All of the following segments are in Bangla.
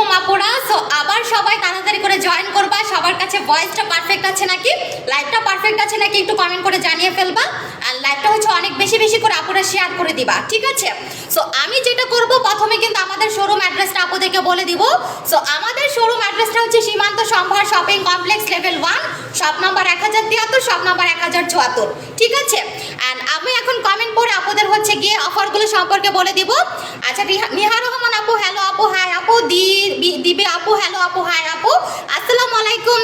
আলাইকুম আপুরা। সো আবার সবাই তাড়াতাড়ি করে জয়েন করবা। সবার কাছে ভয়েসটা পারফেক্ট আছে নাকি, লাইভটা পারফেক্ট আছে নাকি একটু কমেন্ট করে জানিয়ে ফেলবা। আর লাইভটা হচ্ছে অনেক বেশি বেশি করে আপুরা শেয়ার করে দিবা, ঠিক আছে? সো আমি যেটা করব, প্রথমে কিন্তু আমাদের শোরুম অ্যাড্রেসটা আপুদেরকে বলে দিব। সো আমাদের শোরুম অ্যাড্রেসটা হচ্ছে সীমান্ত সম্ভার shopping complex level 1, shop number 1073, shop number 1074, ঠিক আছে? অ্যান্ড আমি এখন কমেন্ট করে আপুদের হচ্ছে গিয়ে অফারগুলো সম্পর্কে বলে দিব। আচ্ছা, নিহা রহমান আপু, হ্যালো আপু, হাই আপু। দিবে আপু, হ্যালো আপু, হাই আপু। আসসালামু আলাইকুম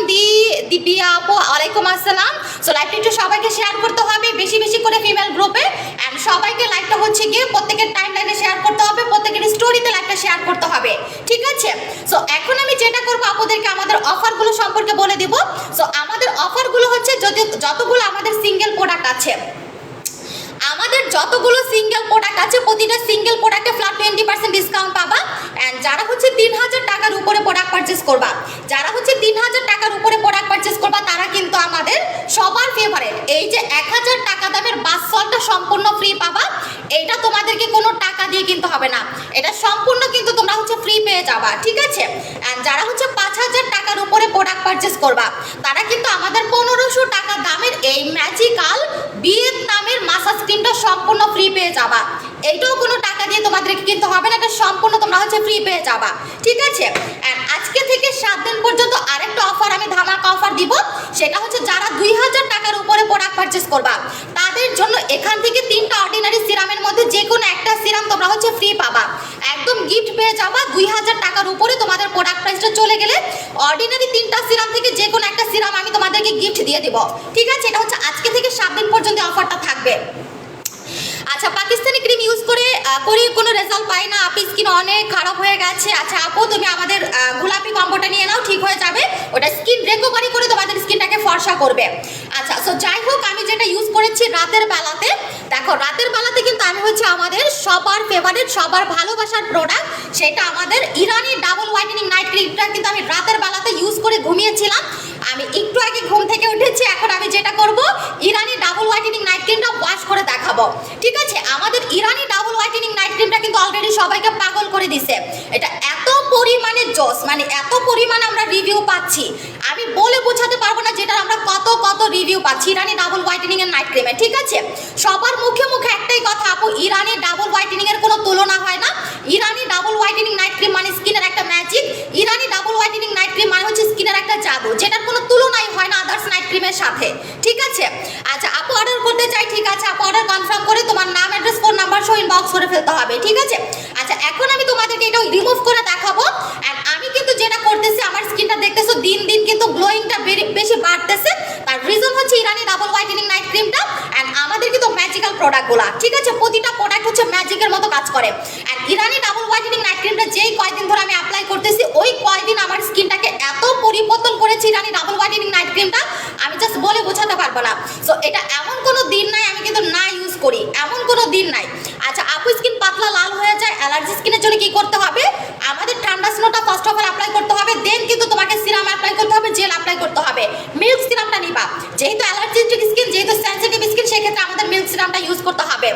দিবিয়া আপু, ওয়ালাইকুম আসসালাম। সো লাইভটা একটু সবাইকে শেয়ার করতে হবে বেশি বেশি করে ফিমেল গ্রুপে, অ্যান্ড সবাইকে লাইভটা হচ্ছে গিয়ে প্রত্যেকের টাইম লাইনে শেয়ার করতে হবে, প্রত্যেকের স্টোরিতে লাইভটা শেয়ার করতে হবে, ঠিক আছে? সো এখন আমি যেটা করবো, আপুদেরকে আমাদের অফারগুলো সম্পর্কে বলে দিব। সো আমাদের অফারগুলো হচ্ছে যতগুলো আমাদের সিঙ্গেল প্রোডাক্ট আছে, আমাদের যতগুলো সিঙ্গেল প্রোডাক্ট আছে, প্রতিটা সিঙ্গেল প্রোডাক্টে ফ্ল্যাট 20% ডিসকাউন্ট পাবা। অ্যান্ড যারা হচ্ছে 3000 টাকার উপরে প্রোডাক্ট পারচেস করবা, যারা হচ্ছে 3000 টাকার উপরে প্রোডাক্ট পারচেস করবা, তারা কিন্তু আমাদের সবার ফেভারিট এই যে 1000 টাকা দামের বাস সলটা সম্পূর্ণ ফ্রি পাবা। এইটা তোমাদেরকে কোনো টাকা দিয়ে কিনতে হবে না, এটা সম্পূর্ণ কিন্তু তোমরা হচ্ছে ফ্রি পেয়ে যাবা, ঠিক আছে? অ্যান্ড যারা হচ্ছে 5000 টাকার উপরে প্রোডাক্ট পারচেস করবা, তারা কিন্তু আমাদের 1500 টাকা দামের এই ম্যাজিক্যাল ভিয়েতনামের মাসাজ স্ক্রিনটা সম্পূর্ণ ফ্রি পেয়ে যাবা। এইটাও কোনো টাকা দিয়ে তোমাদেরকে কিনতে হবে না, এটা সম্পূর্ণ তোমরা হচ্ছে ফ্রি পেয়ে যাবা, ঠিক আছে? অ্যান্ড আজকে থেকে 7 দিন পর্যন্ত আরেকটা অফার আমি ধামাকা অফার দিব। সেটা হচ্ছে যারা 2000 টাকার উপরে প্রোডাক্ট পারচেস করবা, তাদের জন্য এখান থেকে 3টা অর্ডিনারি সিরামের মধ্যে যে কোনো একটা সিরাম তোমরা হচ্ছে ফ্রি পাবা, একদম গিফট পেয়ে যাবা। 2000 টাকার উপরে তোমাদের প্রোডাক্ট প্রাইসটা চলে গেলে অর্ডিনারি 3টা সিরাম থেকে যে কোনো একটা সিরাম আমি তোমাদেরকে গিফট দিয়ে দেব, ঠিক আছে? এটা হচ্ছে আজকে থেকে 7 দিন পর্যন্ত অফারটা থাকবে। আচ্ছা, পাকিস্তানি ক্রিম ইউজ করে কোনো রেজাল্ট পাই না, আপনি স্কিন অনেক খারাপ হয়ে গেছে। আচ্ছা আপু, তুমি আমাদের গোলাপি কম্বোটা নিয়ে নাও, ঠিক হয়ে যাবে। ওটা স্কিন রিকভারি করে তোমাদের স্কিনটাকে ফর্সা করবে। আচ্ছা, সো যাই হোক, আমি যেটা ইউজ করেছি রাতের বেলাতে, দেখো রাতের বেলাতে কিন্তু আমি হচ্ছে আমাদের সবার ফেভারিট, সবার ভালোবাসার প্রোডাক্ট, সেটা আমাদের ইরানি ডাবল হোয়াইটেনিং নাইট ক্রিমটা কিন্তু আমি রাতের বেলাতে ইউজ করে ঘুমিয়েছিলাম। আমি একটু আগে ঘুম থেকে উঠেছি, এখন আমি যেটা করব, ইরানি ডাবল হোয়াইটেনিং নাইট ক্রিমটা ওয়াশ করে দেখাবো, ঠিক আছে? আমাদের ইরানি ডাবল হোয়াইটেনিং নাইট ক্রিমটা কিন্তু অলরেডি সবাইকে পাগল করে দিছে। এটা এত পরিমাণে জোস, মানে এত পরিমাণে আমরা রিভিউ পাচ্ছি, আমি বলে বোঝাতে পারবো না যেটা আমরা কত কত রিভিউ পাচ্ছি ইরানি ডাবল হোয়াইটেনিং এর নাইট ক্রিমে, ঠিক আছে? সবার মুখে মুখে একটাই কথা, আপু ইরানি ডাবল হোয়াইটেনিং এর কোনো তুলনা হয় না। ইরানি ডাবল হোয়াইটেনিং নাইট ক্রিম মানে স্কিনের একটা ম্যাজিক। ইরানি ডাবল হোয়াইটেনিং নাইট ক্রিম মানে হচ্ছে স্কিনের একটা জাদু, যেটার কোনো তুলনাই হয় না আদার্স নাইট ক্রিমের সাথে, ঠিক আছে? আচ্ছা আপু, অর্ডার করতে চাই, ঠিক আছে আপু, অর্ডার কনফার্ম করে তোমার নাম, অ্যাড্রেস, ফোন নাম্বার সহ ইনবক্স করে ফেলতে হবে, ঠিক আছে? আচ্ছা, এখন আমি তোমাদেরকে এটা রিমুভ করে দেখাবো। অ্যান্ড আমি কিন্তু যেটা করতেছি, আমার স্কিনটা দেখতেছো দিন দিন কিন্তু গ্লোয়িংটা বেশি বাড়তেছে। তার রিজন হচ্ছে ইরানি ডাবল হোয়াইটেনিং নাইট ক্রিমটা অ্যান্ড আমাদের কিন্তু ম্যাজিক্যাল প্রোডাক্টগুলো, ঠিক আছে? প্রতিটা প্রোডাক্ট হচ্ছে ম্যাজিকের মতো কাজ করে। And Irani double whitening night ক্রিমটা যেই কয়দিন ধরে আমি অ্যাপ্লাই করতেছি, ওই কয়দিন আমার স্কিনটাকে এত পরিবর্তন করেছে ইরানি ডাবল হোয়াইটেনিং নাইট ক্রিমটা, আমি জাস্ট বলে বোঝাতে পারবো না। সো এটা এমন কোনো দিন নাই আমি কিন্তু না ইউজ করি, এমন কোনো দিন নাই। আচ্ছা আপু, স্কিন পাতলা লাল হয়ে যায়, অ্যালার্জি স্কিনের জন্য কি করতে হবে? আমাদের ঠান্ডা স্নোটা ফার্স্ট অফ অল অ্যাপ্লাই করতে হবে, দেন কিন্তু তোমাকে সিরাম অ্যাপ্লাই করতে হবে, জেল অ্যাপ্লাই করতে হবে। মিল্ক সিরামটা নিবা, যেহেতু অ্যালার্জিস্টিক স্কিন, যেহেতু সেনসিটিভ স্কিন, সেক্ষেত্রে আমাদের মিল্ক সিরামটা ইউজ করতে হবে।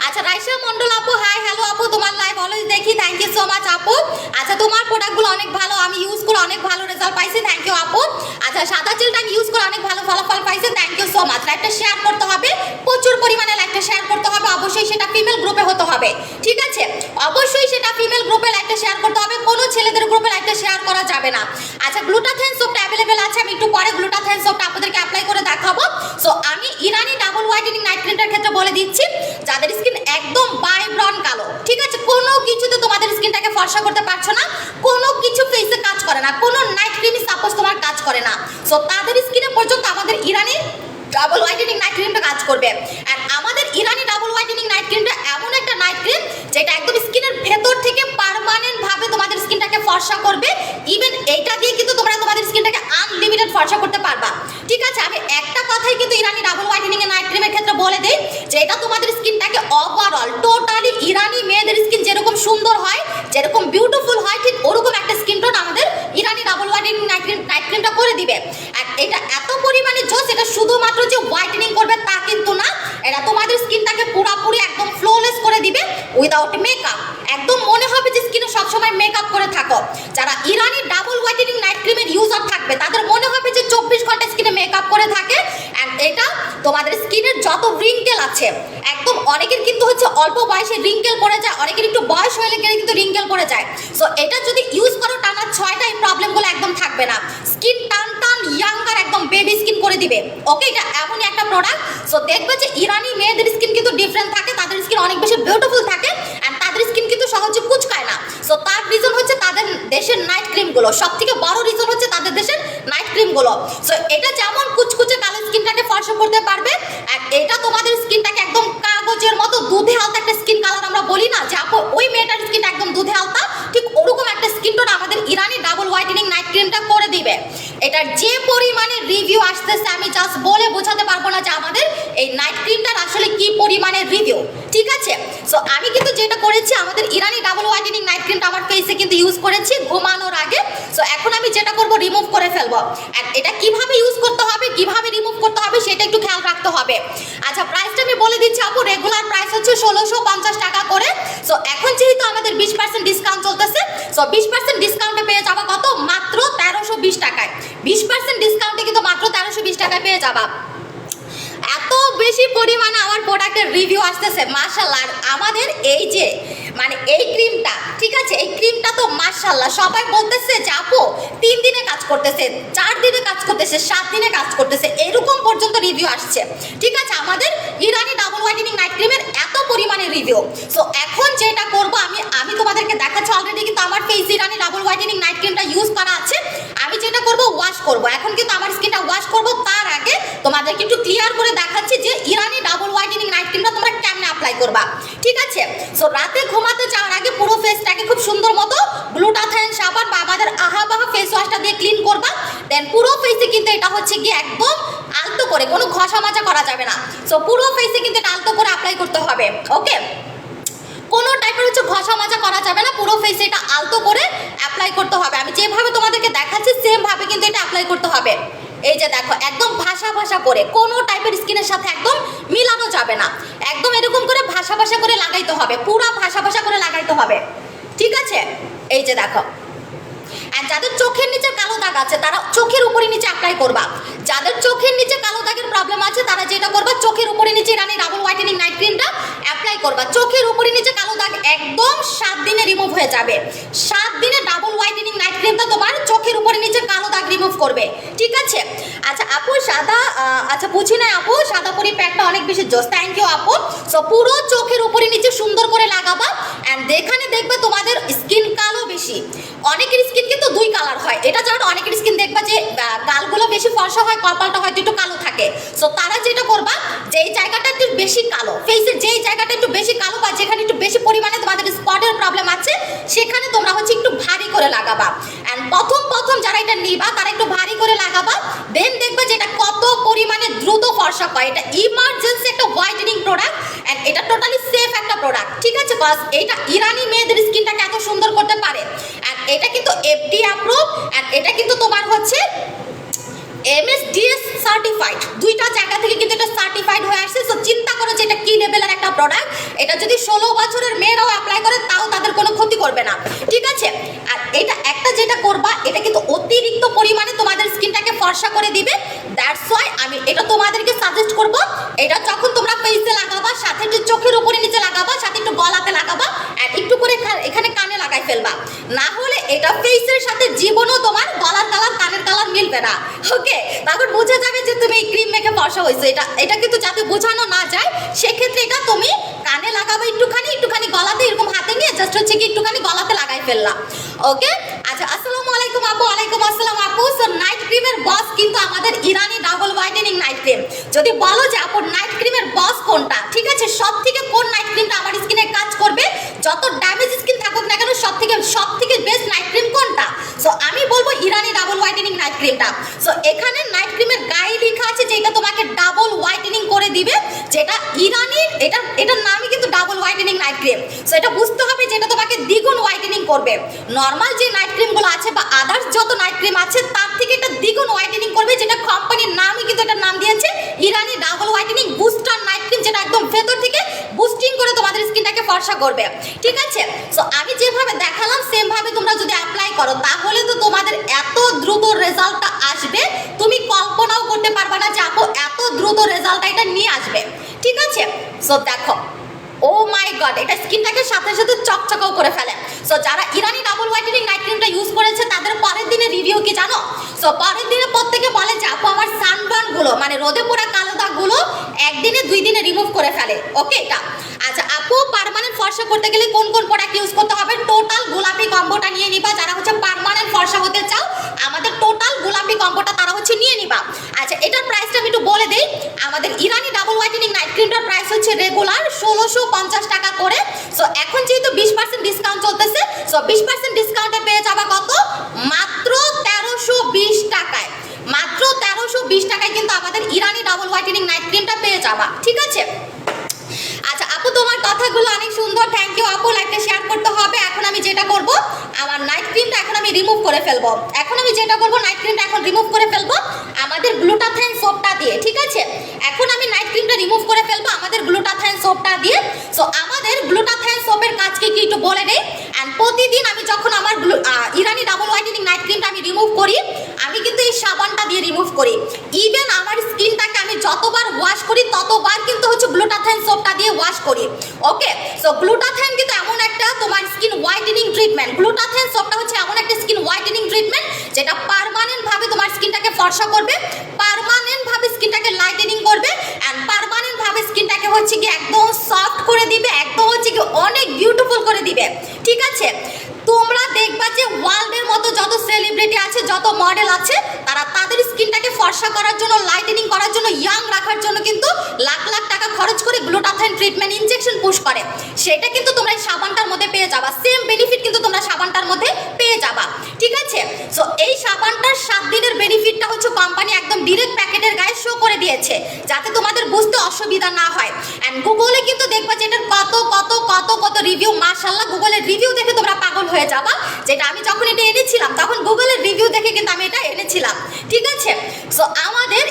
আচ্ছা, রাইসা মন্ডল আপু, হাই হ্যালো আপু, তোমার লাইভ অলওয়েজ দেখি, থ্যাংক ইউ সো মাচ আপু। আচ্ছা, তোমার প্রোডাক্টগুলো অনেক ভালো, আমি ইউজ করে অনেক ভালো রেজাল্ট পাইছি, থ্যাংক ইউ আপু। আচ্ছা, সাদা চিলটা আমি ইউজ করে অনেক ভালো ফলাফল পাইছি, থ্যাংক ইউ সো মাচ। লাইভটা শেয়ার করতে হবে, প্রচুর পরিমাণে লাইভটা শেয়ার করতে হবে, অবশ্যই সেটা ফিমেল গ্রুপে হতে হবে, ঠিক আছে? অবশ্যই সেটা ফিমেল গ্রুপে লাইভটা শেয়ার করতে হবে, কোনো ছেলেদের গ্রুপে লাইভটা শেয়ার করা যাবে না। আচ্ছা, গ্লুটাথাইন সোপটা অ্যাভেলেবেল আছে, আমি একটু পরে গ্লুটাথাইন সোপটা আপনাদেরকে অ্যাপ্লাই করে দেখাবো। সো আমি ইরানি ডাবল হোয়াইটেনিং নাইট ক্রিমটার ক্ষেত্রে বলে দিচ্ছি, যাদের স্কিন একদম বাইব্রন কালো, ঠিক আছে, কোনো কিছুতে তোমাদের স্কিনটাকে ফর্সা করতে পারছো না, কোনো কিছু ফেসে কাজ করে না, কোনো নাইট ক্রিমই সাপোজ তোমার কাজ করে না, সো তাদের স্কিনে পর্যন্ত আমাদের ইরানি ডাবল হোয়াইটেনিং নাইট ক্রিমটা কাজ করবে। আর আমাদের ইরানি ডাবল হোয়াইটেনিং নাইট ক্রিমটা এমন একটা নাইট ক্রিম যেটা একদম স্কিনের ভেতর থেকে পার্মানেন্ট ভাবে তোমাদের স্কিনটাকে ফর্সা করবে। ইভেন এইটা দিয়ে কিন্তু তোমরা তোমাদের স্কিনটাকে আনলিমিটেড ফর্সা করতে পারবা, ঠিক আছে? আমি একটা কথাই কিন্তু ইরানি ডাবল হোয়াইটেনিং এর নাইট ক্রিমের ক্ষেত্রে বলে দেই, যে এটা তোমাদের স্কিনটাকে ওভারঅল টোটালি ইরানি মেয়েদের স্কিন যেরকম সুন্দর হয়, যেরকম বিউটিফুল হয়, ঠিক ওরকম একটা স্কিন টোন আমাদের ইরানি ডাবল হোয়াইটেনিং নাইট ক্রিমটা করে দিবে। আর এটা এত পরিমাণে জোস, এটা শুধুমাত্র যে হোয়াইটেনিং করবে তা কিন্তু না, এটা তোমাদের স্কিনটাকে পুরোপুরি একদম ফ্লোলেস করে দিবে উইদাউট মেকআপ। একদম মনে হবে যে স্কিনে সবসময় মেকআপ করে থাকো, মেকআপ করে থাকে। অ্যান্ড এটা তোমাদের স্কিনের যত রিঙ্কেল আছে, একদম অনেকের কিন্তু হচ্ছে অল্প বয়সে রিঙ্কেল পড়ে যায়, অনেকের একটু বয়স হয়ে গেলে কিন্তু রিঙ্কেল পড়ে যায়। সো এটা যদি ইউজ করো টানা 6টা এই প্রবলেমগুলো একদম থাকবে না। স্কিন টান টান ইয়াঙ্গার একদম বেবি স্কিন করে দিবে। ওকে, এটা এমনই একটা প্রোডাক্ট। সো দেখবে যে ইরানি মেয়েদের স্কিন কিন্তু ডিফারেন্ট থাকে, তাদের স্কিন অনেক বেশি বিউটিফুল থাকে অ্যান্ড তাদের স্কিন কিন্তু সহজে কুচকায় না। সো তার রিজন হচ্ছে তাদের দেশের নাইট ক্রিমগুলো, সব থেকে বড় রিজন হচ্ছে তাদের দেশের নাইট ক্রিমগুলো। সো এটা যেমন কুচকুচে কালো স্কিনটাকে ফর্সা করতে পারবে, আর এটা তোমাদের স্কিনটাকে একদম কাগজের মতো দুধে আলতা একটা স্কিন কালার আমরা বলি না যে আপু ওই মেয়েটার স্কিনটা একদম দুধে আলতা, ঠিক ওরকম একটা স্কিন টোন আমাদের ইরানি ডাবল হোয়াইটেনিং নাইট ক্রিমটা করে দিবে। এটার যে পরিমাণে রিভিউ আসতেছে আমি জাস্ট বলে বোঝাতে পারবো না যে আমাদের এই নাইট ক্রিমটার আসলে কি পরিমাণে রিভিউ, ঠিক আছে। সো আমি কিন্তু যেটা করেছি আমাদের ইরানি ডাবল হোয়াইটেনিং নাইট ক্রিমটা আমার ফেসে কিন্তু ইউজ করেছি ঘুমানোর আগে। সো এখন আমি যেটা করবো রিমুভ করে ফেলবো। আর এটা কিভাবে ইউজ করতে হবে, কিভাবে রিমুভ করতে হবে সেটা একটু খেয়াল রাখতে হবে। আচ্ছা, প্রাইসটা আমি বলে দিচ্ছি আপু, রেগুলার প্রাইস হচ্ছে 1650 টাকা করে। সো এখন যেহেতু আমাদের 20% ডিসকাউন্ট চলতেছে, সো 20% ডিসকাউন্টে পেয়ে যাবা কত, মাত্র 1320 টাকায়। 20% ডিসকাউন্টে কিন্তু মাত্র 1320 টাকায় পেয়ে যাবা। এত বেশি পরিমাণে আমার প্রোডাক্টের রিভিউ আসতেছে মাশাআল্লাহ। আমাদের এই যে মানে এই ক্রিমটা, ঠিক আছে, এই ক্রিমটা তো মাশাআল্লাহ সবাই বলতেছে যে আপু 3 দিনে কাজ করতেছে, 4 দিনে কাজ করতেছে, 7 দিনে কাজ করতেছে, এরকম পর্যন্ত রিভিউ আসছে, ঠিক আছে, আমাদের ইরানি ডাবল হোয়াইটেনিং নাইট ক্রিমের এত পরিমাণে রিভিউ। সো এখন যেটা করবো আমি তোমাদেরকে দেখাচ্ছি, অলরেডি কিন্তু আমার ফেস ইরানি ডাবল হোয়াইটেনিং নাইট ক্রিমটা ইউজ করা আছে। আমি যেটা করবো ওয়াশ করবো, এখন কিন্তু আমার স্কিনটা ওয়াশ করবো। তার আগে তোমাদেরকে একটু ক্লিয়ার করে দেখাচ্ছি যে ইরানি ডাবল হোয়াইটেনিং নাইট ক্রিমটা তোমরা কেমনে অ্যাপ্লাই করবা, ঠিক আছে। সো রাতে ঘুমাতে যাওয়ার আগে পুরো ফেসটাকে খুব সুন্দর মতো গ্লুটাথায়ন সাবান বা আমাদের আহাবাহা ফেস ওয়াশটা দিয়ে ক্লিন করবা। দেন পুরো ফেসে কিন্তু এটা হচ্ছে গিয়ে একদম আলতো করে, কোনো ঘষা মাজা করা যাবে না। সো পুরো ফেসে কিন্তু এটা আলতো করে অ্যাপ্লাই করতে হবে। ওকে, কোনো টাইপের হচ্ছে ঘষা মাজা করা যাবে না, পুরো ফেসে এটা আলতো করে অ্যাপ্লাই করতে হবে। আমি যেভাবে তোমাদেরকে দেখাচ্ছি সেম ভাবে কিন্তু এটা অ্যাপ্লাই করতে হবে। এই যে দেখো, একদম ভাষা ভাষা করে, কোনো টাইপের স্কিনের সাথে একদম মিলানো যাবে না, একদম এরকম করে ভাষা ভাষা করে লাগাইতে হবে, পুরো ভাষা ভাষা করে লাগাইতে হবে, ঠিক আছে। এই যে দেখো, আর যাদের চোখের নিচে কালো দাগ আছে তারা চোখের উপরে নিচে অ্যাপ্লাই করবা। যাদের চোখের নিচে কালো দাগের প্রবলেম আছে তারা যেটা করবা, চোখের উপরে নিচে ইরানি ডাবল হোয়াইটেনিং নাইট ক্রিমটা অ্যাপ্লাই করবা। চোখের উপরে নিচে কালো দাগ একদম 7 দিনে রিমুভ হয়ে যাবে। 7 দিনে ডাবল হোয়াইটেনিং নাইট ক্রিমটা তোমার চোখের উপরে নিচে কালো দাগ রিমুভ করবে, ঠিক আছে। আচ্ছা আপু সাদা, আচ্ছা বুঝি না আপু, সাদা পরি প্যাকটা অনেক বেশি জোস, থ্যাংক ইউ আপু। সো পুরো চোখের উপরে নিচে সুন্দর করে লাগাবা। অ্যান্ড এখানে দেখবে তোমাদের স্কিন কালো বেশি, অনেকের স্কিন কিন্তু 2 কালার হয়, এটা জানো, অনেকের স্কিন দেখবা যে গালগুলো বেশি ফর্সা হয়, কপালটা হয়তো একটু কালো থাকে। সো তারা যেটা করবা, যেই জায়গাটা একটু বেশি কালো, ফেসের যেই জায়গাটা একটু বেশি কালো বা যেখানে একটু বেশি পরিমাণে তোমাদের স্পটের প্রবলেম আছে সেখানে তোমরা হচ্ছে একটু ভারী করে লাগাবা। অ্যান্ড প্রথম যারা এটা নিবা তারা একটু ভারী করে লাগাবা, দেন দেখবা যে এটা কত পরিমাণে দ্রুত ফর্সা হয়। এটা ইমার্জেন্সি একটা হোয়াইটেনিং প্রোডাক্ট অ্যান্ড এটা টোটালি সেফ একটা প্রোডাক্ট, ঠিক আছে। কজ এটা ইরানি মেয়েদের স্কিনটাকে এত সুন্দর করতে পারে। অ্যান্ড এটা কিন্তু এফডি অ্যাপ্রুভ অ্যান্ড এটা কিন্তু তোমার হচ্ছে MSDS সার্টিফাইড, 2টা জায়গা থেকে কিন্তু এটা সার্টিফাইড হয়ে আসছে। সো চিন্তা করো যে এটা কি লেভেলের একটা প্রোডাক্ট। এটা যদি 16 বছরের মেয়েরাও অ্যাপ্লাই করে তাও তাদের কোনো ক্ষতি করবে না, ঠিক আছে। আর এটা একটা যেটা করবা, এটা কিন্তু অতিরিক্ত পরিমাণে তোমাদের স্কিনটাকে ফর্সা করে দিবে। দ্যাটস ওয়াই আমি এটা তোমাদেরকে সাজেস্ট করব, এটা যখন তোমরা ফেসে লাগাবা, সাথে একটু চোখের উপরে নিচে লাগাবা, সাথে একটু গলাতে লাগাবা, আর একটু করে এখানে কানে লাগাই ফেলবা। না হলে এটা ফেসের সাথে জীবনও তোমার গলার কালার কানের কালার মিলবে না। ওকে, তখন বোঝা যাবে যে তুমি এই ক্রিম মেখে ফর্সা হয়েছে। এটা কিন্তু যাতে বোঝানো না যায় সেক্ষেত্রে এটা তুমি কানে লাগাবে, একটুখানি গলাতে এরকম হাতে নিয়ে জাস্ট হচ্ছে কি একটুখানি গলাতে লাগাই ফেললাম। ওকে, আচ্ছা আসসালামু আলাইকুম আপু। ওয়ালাইকুম আসসালাম আপু। সো নাইট ক্রিমের বস কিন্তু আমাদের ইরানি ডাবল হোয়াইটেনিং নাইট ক্রিম। যদি বলো যে আপু নাইট ক্রিমের বস কোনটা, ঠিক আছে, সব থেকে কোন নাইট ক্রিমটা আমার স্কিনে কাজ করবে, যত ড্যামেজ স্কিন থাকুক না কেন সব থেকে বেস্ট নাইট ক্রিম কোনটা, সো আমি বলবো ইরানি ডাবল হোয়াইটেনিং নাইট ক্রিমটা। সো এখানে নাইট ক্রিমের গায়ে লেখা আছে যে এটা তোমাকে ডাবল হোয়াইটেনিং করে দিবে, যেটা ইরানির এটার নামই কিন্তু double whitening night cream. So এটা বুঝতে হবে যে এটা তোমাকে দ্বিগুণ হোয়াইটেনিং করবে। নর্মাল যে নাইট ক্রিমগুলো আছে বা আদার্স যত নাইট ক্রিম আছে তার থেকে এটা দ্বিগুণ হোয়াইটেনিং করবে, যেটা কোম্পানির নামই কিন্তু এটার নাম দিয়েছে ইরানি double whitening booster night cream, যেটা একদম ভেতর থেকে বুস্টিং করে তোমাদের স্কিনটাকে ফর্সা করবে, ঠিক আছে। সো আমি যেভাবে দেখালাম সেম ভাবে তোমরা যদি অ্যাপ্লাই করো তাহলে তো তোমাদের এত দ্রুত রেজাল্টটা আসবে তুমি কল্পনাও করতে পারবে দ্রুত রেজাল্টটা এটা নিয়ে আসবে, ঠিক আছে? সো দেখো, ও মাই গড, এটা স্কিনটাকে সাথে সাথে চকচকাও করে ফেলে। সো যারা ইরানি ডাবল হোয়াইটেনিং নাইট ক্রিমটা ইউজ করেছে তাদের পরের দিনের রিভিউ কি জানো? সো পরের দিনে প্রত্যেকে বলে যে আপু আমার সানবার্ন গুলো মানে রোদে পোড়া কালো দাগগুলো একদিনে 2 দিনে রিমুভ করে ফেলে। ওকে, এটা আচ্ছা আপু পার্মানেন্ট ফর্সা করতে গেলে কোন কোন প্রোডাক্ট ইউজ করতে হবে? টোটাল গোলাপি কম্বোটা নিয়ে নিবা। যারা হচ্ছে পার্মানেন্ট ফর্সা হতে চাও আমাদের টোটাল গোলাপি কম্বোটা তারা হচ্ছে নিয়ে নিবা। আচ্ছা এটার প্রাইসটা আমি একটু বলে দেই। আমাদের ইরানি ডাবল হোয়াইটেনিং নাইট ক্রিমটার প্রাইস হচ্ছে রেগুলার 1650 টাকা করে। সো এখন যেহেতু 20% ডিসকাউন্ট চলতেছে, সো 20% ডিসকাউন্টে পেয়ে যাবা কত? মাত্র 1320 টাকায়। মাত্র 1320 টাকায় কিন্তু আমাদের ইরানি ডাবল হোয়াইটেনিং নাইট ক্রিমটা পেয়ে যাবা, ঠিক আছে? আচ্ছা আপু তোমার কথাগুলো অনেক সুন্দর, থ্যাংক ইউ আপু। লাইকটা শেয়ার করতে হবে। এখন আমি যেটা করব, আমার নাইট ক্রিমটা এখন আমি রিমুভ করে ফেলবো। এখন আমি যেটা করব, নাইট ক্রিমটা এখন রিমুভ করে ফেলবো আমাদের গ্লুটাথাইন সোপটা দিয়ে, ঠিক আছে? এখন আমি নাইট ক্রিমটা রিমুভ করে ফেলবো আমাদের গ্লুটাথাইন সোপটা দিয়ে। সো আমাদের গ্লুটাথাইন সোপের কাজ কি একটু বলে দেই। অ্যান্ড প্রতিদিন আমি যখন আমার ইরানি ডাবল হোয়াইটেনিং নাইট ক্রিমটা আমি রিমুভ করি, আমি কিন্তু এই সাবানটা দিয়ে রিমুভ করি। ইভেন আমার স্কিনটাকে আমি যতবার ওয়াশ করি ততবার কিন্তু হচ্ছে গ্লুটাথাইন সোপটা দিয়ে ওয়াশ করি। ওকে, সো গ্লুটাথাইন কিন্তু এমন একটা তোমার স্কিন হোয়াইটেনিং ট্রিটমেন্ট। গ্লুটাথাইন সোপটা হচ্ছে এমন একটা স্কিন হোয়াইটেনিং ট্রিটমেন্ট যেটা পার্মানেন্ট ভাবে তোমার স্কিনটাকে ফর্সা করবে, পার্মানেন্ট ভাবে স্কিনটাকে লাইটেনিং করবে, এন্ড পার্মানেন্ট ভাবে স্কিনটাকে হচ্ছে কি একদম সফট করে দিবে, একদম হচ্ছে কি অনেক বিউটিফুল করে দিবে, ঠিক আছে? তোমরা দেখবা যে ওয়ার্ল্ডের মতো যত সেলিব্রিটি আছে, যত মডেল আছে, তারা তাদের স্কিনটাকে ফর্সা করার জন্য, লাইটেনিং করার জন্য, ইয়াং রাখার জন্য কিন্তু লাখ লাখ টাকা খরচ করে গ্লুটাথাইন ট্রিটমেন্ট ইনজেকশন পুশ করে। সেটা কিন্তু তোমরা এই সাবানটার মধ্যে পেয়ে যাবা। সেম বেনিফিট কিন্তু তোমরা সাবানটার মধ্যে পেয়ে যাবা, ঠিক আছে? সো এই সাবানটার 7 দিনের বেনিফিটটা হচ্ছে কোম্পানি একদম ডিরেক্ট প্যাকেটের গায়ে শো করে দিয়েছে, যাতে তোমাদের বুঝতে অসুবিধা না হয়। এন্ড গুগলে কিন্তু দেখবা যে এটার কত কত কত কত রিভিউ, মাশাআল্লাহ গুগলের রিভিউ দেখে তোমরা পাগল হয়ে যাবা। যেটা আমি যখন এটা এনেছিলাম তখন গুগলের রিভিউ দেখে কিন্তু আমি এটা এনেছিলাম, ঠিক আছে? সো আমাদের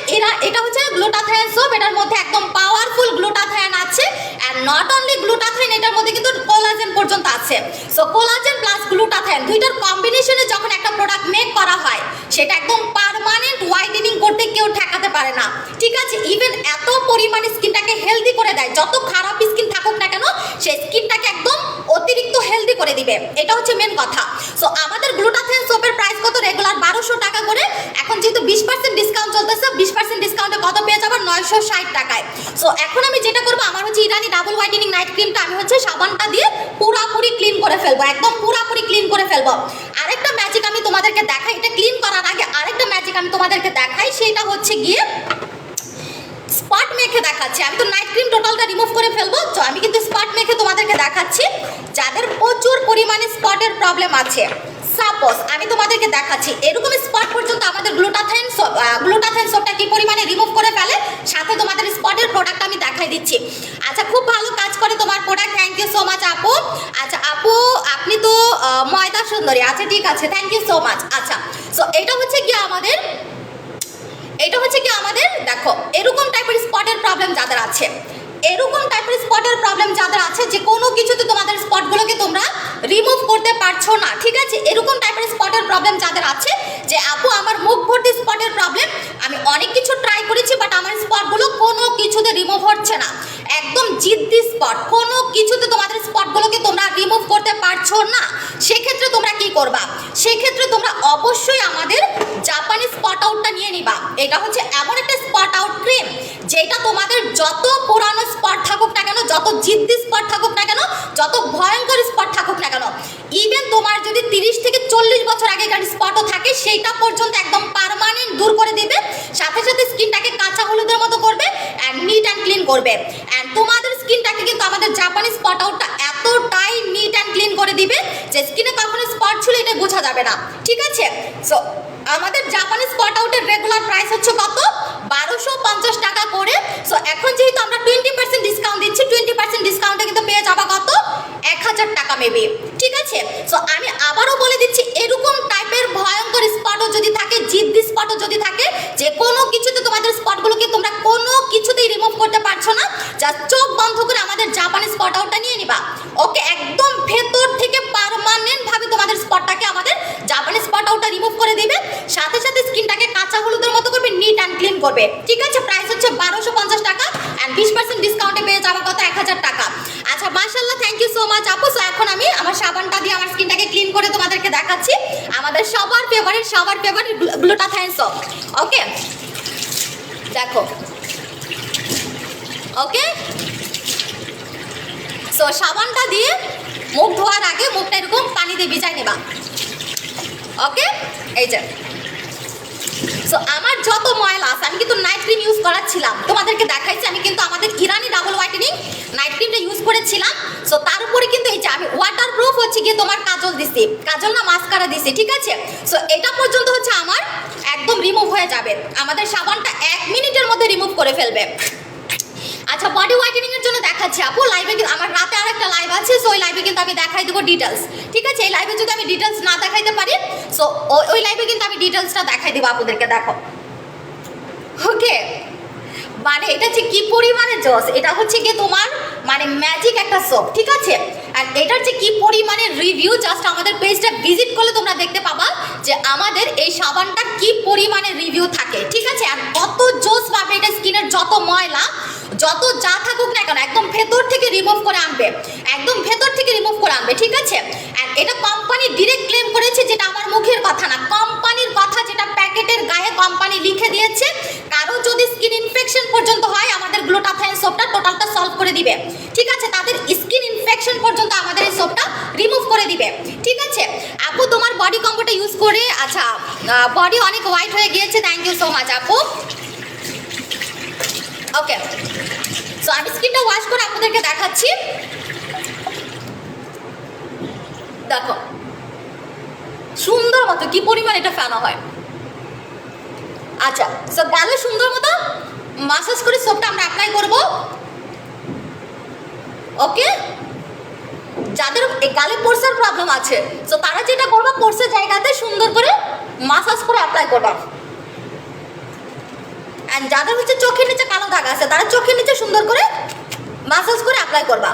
এটা হচ্ছে গ্লুটাথাইন সোপ। এটার মধ্যে একদম পাওয়ারফুল গ্লুটাথাইন আছে, এন্ড নট অনলি গ্লুটাথাইন, এটার মধ্যে কিন্তু কোলাজেন পর্যন্ত আছে। সো কোলাজেন প্লাস গ্লুটাথাইন দুইটার কম্বিনেশনে যখন একটা প্রোডাক্ট মেক করা হয়, সেটা একদম পার্মানেন্ট হোয়াইটেনিং করতে কেউ ঠেকাতে পারে না, ঠিক আছে? ইভেন এত পরিমাণে স্কিনটাকে হেলদি করে দেয়, যত খারাপ স্কিন থাকুক না কেন সেই স্কিনটাকে একদম অতিরিক্ত হেলদি করে দিবে। এটা হচ্ছে মেন কথা। সো আমাদের গ্লুটাথাইন সোপের প্রাইস কত? রেগুলার 1200 টাকা করে। এখন যেহেতু 20% ডিসকাউন্ট চলতেছে, 20% ডিসকাউন্টে কত পেয়ে যাবে? 960 টাকায়। সো এখন আমি যেটা করবো, আমার হচ্ছে ইরানি ডাবল হোয়াইটেনিং নাইট ক্রিমটা আমি হচ্ছে সাবানটা দিয়ে পুরাপুরি ক্লিন করে ফেলবো, একদম পুরাপুরি ক্লিন করে ফেলবো। আরেকটা ম্যাজিক আমি তোমাদেরকে দেখাই, এটা ক্লিন করার আগে আরেকটা ম্যাজিক আমি তোমাদেরকে দেখাই, সেটা হচ্ছে গিয়ে স্পট মেখে দেখাচ্ছি। আমি তো নাইট ক্রিম টোটালটা রিমুভ করে ফেলবো, তো আমি কিন্তু স্পট মেখে তোমাদেরকে দেখাচ্ছি। যাদের প্রচুর পরিমাণে স্পটের প্রবলেম আছে, সাপোজ আমি তোমাদেরকে দেখাচ্ছি, এরকম স্পট পর্যন্ত আমাদের গ্লুটাথাইন সোপটা কি পরিমাণে রিমুভ করে ফেলে, সাথে তোমাদের স্পটের প্রোডাক্ট আমি দেখাই দিচ্ছি। আচ্ছা খুব ভালো কাজ করে তোমার product, thank you so much আপু। আচ্ছা আপু আপনি তো ময়দা সুন্দরী, আচ্ছা ঠিক আছে, থ্যাংক ইউ সো মাচ। আচ্ছা সো এটা হচ্ছে কি আমাদের দেখো এরকম টাইপের স্পটের প্রবলেম যাদের আছে, এরকম টাইপের স্পটের প্রবলেম যাদের আছে যে কোনো কিছুতে তোমাদের স্পটগুলোকে তোমরা রিমুভ করতে পারছো না, ঠিক আছে? এরকম টাইপের স্পটের প্রবলেম যাদের আছে যে আপু আমার মুখ ভর্তি স্পটের প্রবলেম, আমি অনেক কিছু ট্রাই করেছি বাট আমার স্পটগুলো কোনো কিছুতে রিমুভ হচ্ছে না, একদম জিদ্দি স্পট, কোনো কিছুতে তোমাদের স্পটগুলোকে তোমরা রিমুভ করতে পারছো না, সেক্ষেত্রে তোমরা কি করবা? সেক্ষেত্রে তোমরা অবশ্যই আমাদের জাপানি স্পট আউটটা নিয়ে নিবা। এটা হচ্ছে এমন একটা স্পট আউট ক্রিম যেটা তোমাদের যত পুরানো স্পট থাকুক না কেন, যত জিদ্দি স্পট থাকুক না কেন, যত ভয়ঙ্কর স্পট থাকুক না কেন, ইভেন তোমার যদি 30 থেকে 40 বছর আগেকার স্পটও থাকে সেইটা পর্যন্ত একদম পার্মানেন্ট দূর করে দিবে, সাথে সাথে স্কিনটাকে কাঁচা হলুদের মতো করবে অ্যান্ড নিট অ্যান্ড ক্লিন করবে। অ্যান্ড তোমাদের স্কিনটাকে কিন্তু আমাদের জাপানি স্পট আউটটা এতটাই নিট অ্যান্ড ক্লিন করে দিবে যে স্কিনে কখনো স্পট ছিল এটা বোঝা যাবে না, ঠিক আছে? সো আমাদের জাপানি স্পট আউটের রেগুলার প্রাইস হচ্ছে কত? 1250 টাকা করে। সো এখন যেহেতু আমরা 20% ডিসকাউন্ট দিচ্ছি, 20% ডিসকাউন্টে কিন্তু পেয়ে যাবা কত? 1000 টাকা মেবি, ঠিক আছে? সো আমি আবারও বলে দিচ্ছি, এরকম টাইপের ভয়ঙ্কর স্পটও যদি থাকে, জিদ্দি স্পটও যদি থাকে, যে কোনো কিছুতে তোমাদের স্পটগুলোকে তোমরা কোনো কিছুতেই রিমুভ করতে পারছো না, জাস্ট চোখ বন্ধ করে আমাদের জাপানি স্পট আউটটা নিয়ে নিবা। ওকে, একদম ভেতর থেকে পার্মানেন্ট ভাবে তোমাদের স্পটটাকে আমাদের জাপানি স্পট আউটটা রিমুভ করে দিবে, সাথে সাথে স্কিনটাকে কাঁচা হলুদের মতো করবে, নিট অ্যান্ড ক্লিন করবে, ঠিক আছে? প্রাইস হচ্ছে 1250 টাকা অ্যান্ড 20% ডিসকাউন্টে পেয়ে যাবা কত 1000 টাকা। আচ্ছা মাশাআল্লাহ, থ্যাংক ইউ সো মাচ আপু। সো এখন আমি আমার সাবানটা দিয়ে আমার স্কিনটাকে ক্লিন করে তোমাদেরকে দেখাচ্ছি, আমাদের সবার ফেভারিট গ্লুটাথাইন সোপ। ওকে দেখো, ওকে সো সাবানটা দিয়ে মুখ ধোয়ার আগে মুখটা এরকম পানি দিয়ে ভিজাই নেবা। ওকে এই যে সো আমার যত ময়লা আছে, আমি কিন্তু নাইট ক্রিম ইউজ করাচ্ছিলাম, তোমাদেরকে দেখাইছি আমি কিন্তু আমাদের ইরানি ডাবল হোয়াইটেনিং নাইট ক্রিমটা ইউজ করেছিলাম। সো তার উপরে কিন্তু এই যে আমি ওয়াটারপ্রুফ হচ্ছে গিয়ে তোমার কাজল দিছি, কাজল না মাস্কারা দিছি, ঠিক আছে। সো এটা পর্যন্ত হচ্ছে আমার একদম রিমুভ হয়ে যাবে, আমাদের সাবানটা 1 মিনিটের মধ্যে রিমুভ করে ফেলবে। আচ্ছা বডি হোয়াইটেনিং এর জন্য দেখাচ্ছি আপু, লাইভে কিন্তু আমার রাতে আরেকটা লাইভ আছে, সো ওই লাইভে কিন্তু আমি দেখাই দেবো ডিটেলস, ঠিক আছে। এই লাইভে যদি আমি ডিটেলস না দেখাইতে পারি, সো ওই লাইভে কিন্তু আমি ডিটেলসটা দেখাই দেবো আপুদেরকে। দেখো ওকে, মানে এটা হচ্ছে কি পরিমাণে জস, এটা হচ্ছে গিয়ে তোমার মানে ম্যাজিক একটা সোপ, ঠিক আছে। আর এটার যে কি পরিমাণে রিভিউ, জাস্ট আমাদের পেজটা ভিজিট করলে তোমরা দেখতে পাবা যে আমাদের এই সাবানটা কি পরিমাণে রিভিউ থাকে, ঠিক আছে। আর কত জোস পাবে এটা, স্কিনের যত ময়লা যত যা থাকুক না কেন একদম ভেতর থেকে রিমুভ করে আনবে, একদম ভেতর থেকে রিমুভ করে আনবে, ঠিক আছে। আর এটা কোম্পানি ডিরেক্ট ক্লেম করেছে, যেটা আমার মুখের কথা না, কোম্পানির কথা, যেটা প্যাকেটের গায়ে কোম্পানি লিখে দিয়েছে। কারো যদি স্কিন ইনফেকশন পর্যন্ত হয়, আমাদের গ্লুটাথাইন সোপটা টোটালটা সলভ করে দিবে, ঠিক আছে। তাদের স্কিন ইনফেকশন পর্যন্ত আমাদের এই সোপটা রিমুভ করে দিবে, ঠিক আছে। আপু তোমার বডি কম্বোটা ইউজ করে, আচ্ছা বডি অনেক হোয়াইট হয়ে গিয়েছে, থ্যাংক ইউ সো মাচ আপু। ওকে সো আমি স্কিনটা ওয়াশ করে আপনাদেরকে দেখাচ্ছি। দেখো সুন্দর মতো কি পরিমাণ এটা ফেনা হয়। আচ্ছা সো গালে সুন্দর মতো মাসাজ করে সোপটা আমরা অ্যাপ্লাই করব। ওকে, যাদের গালে পোর্সের প্রবলেম আছে, সো তারা যেটা করবে, পোর্সের জায়গাতে সুন্দর করে মাসাজ করে অ্যাপ্লাই করবা। এন্ড যাদের হচ্ছে চোখের নিচে কালো দাগ আছে, তারা চোখের নিচে সুন্দর করে মাসাজ করে অ্যাপ্লাই করবা।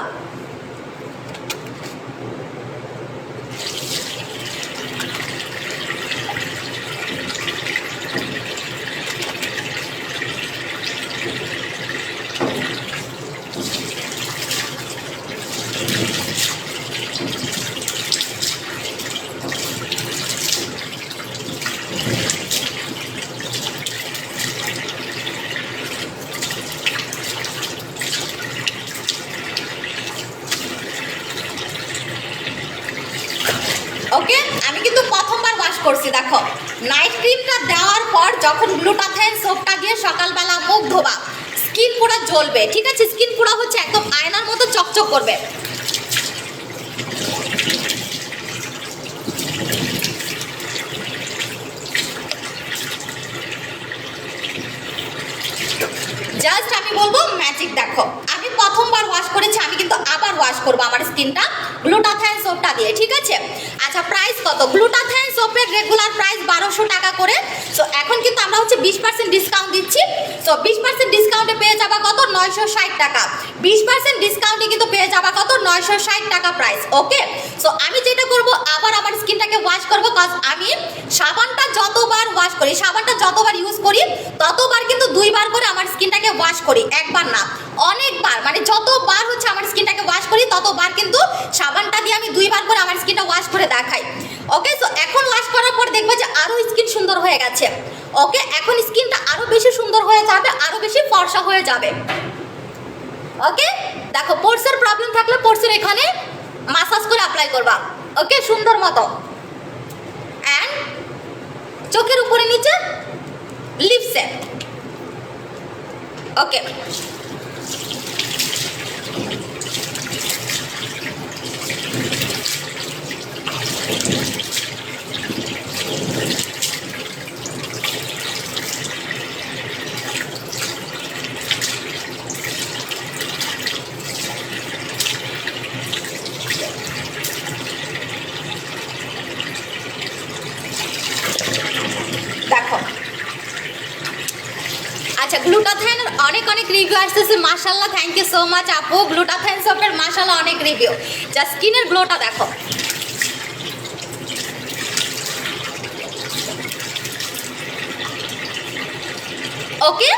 ওকে, আমি কিন্তু প্রথমবার ওয়াশ করছি। দেখো নাইট ক্রিমটা দেওয়ার পর যখন গ্লুটাথাইন সোপটা দিয়ে সকালবেলা মুখ ধোবা, স্কিন পুরো জ্বলবে, ঠিক আছে। স্কিন পুরো হচ্ছে একদম আয়নার মতো চকচক করবে। জাস্ট আমি বলবো ম্যাজিক। দেখো আমি প্রথমবার ওয়াশ করেছি, আমি কিন্তু আবার ওয়াশ করবো আমার স্কিনটা গ্লুটাথাইন সোপটা দিয়ে, ঠিক আছে। আচ্ছা প্রাইস কত? গ্লুটাথাইন সোপের রেগুলার প্রাইস 1200 টাকা করে। সো এখন কিন্তু আমরা হচ্ছে 20% ডিসকাউন্ট দিচ্ছি। সো 20% ডিসকাউন্টে পেয়ে যাবা কত? 960 টাকা। 20% ডিসকাউন্টে কিন্তু পেয়ে যাবা কত? 960 টাকা প্রাইস। ওকে, সো আমি যেটা করবো, আবার আমার স্কিনটাকে ওয়াশ করবো, কজ আমি সাবানটা যতবার ওয়াশ করি, সাবানটা যতবার ইউজ করি, ততবার কিন্তু 2 বার করে আমার স্কিনটাকে ওয়াশ করি, একবার না অনেকবার। মানে যতবার হচ্ছে আমার স্কিনটাকে ওয়াশ করি, ততবার কিন্তু সাবানটা দিয়ে আমি 2 বার করে আমার স্কিনটা ওয়াশ করে দেখাই। ওকে, সো এখন ওয়াশ করার পর দেখবে যে আরো স্কিন সুন্দর হয়ে গেছে। ওকে, এখন স্কিনটা আরো বেশি সুন্দর হয়ে যাবে, আরো বেশি ফর্সা হয়ে যাবে। ওকে, দেখো পোর্সের প্রবলেম থাকলে পোর্সের এখানে মাসাজ করে অ্যাপ্লাই করবা। ওকে, সুন্দর মতো। অ্যান্ড চোখের উপরে নিচে লিপসে। ওকে, দেখো আচ্ছা গ্লুটাথাইন অনেক অনেক রিভিউ আসতেছে, মাশাআল্লাহ, থ্যাংক ইউ সো মাচ আপু। গ্লুটাথাইন সোপের মাশাআল্লাহ অনেক রিভিউ। যা স্কিনের গ্লোটা দেখো। ওকে,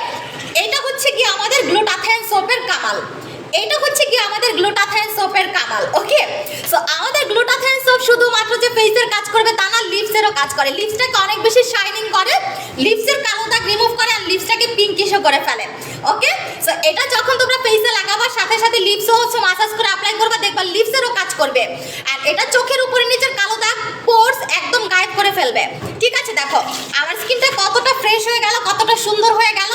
এটা হচ্ছে কি আমাদের গ্লুটাথায়ন সোপের কামাল, এটা হচ্ছে কি আমাদের গ্লুটাথায়ন সোপের কামাল। ওকে, সো আমাদের গ্লুটাথায়ন সোপ শুধুমাত্র যে ফেসের কাজ করবে তা না, লিপসেরও কাজ করে। লিপসটাকে অনেক বেশি শাইনিং করে, লিপসের কালো দাগ রিমুভ করে, আর লিপসটাকে পিঙ্কিশও করে ফেলে। ওকে, সো এটা যখন তোমরা ফেসে লাগাবার সাথে সাথে লিপসও হচ্ছে মাসাজ করে অ্যাপ্লাই করবে, দেখবা লিপসেরও কাজ করবে। আর এটা চোখের উপরে নিচের কালো দাগ পোর্স একদম গায়েব করে ফেলবে। ঠিক আছে, দেখো আমার স্কিনটা কতটা ফ্রেশ হয়ে গেল, কতটা সুন্দর হয়ে গেল।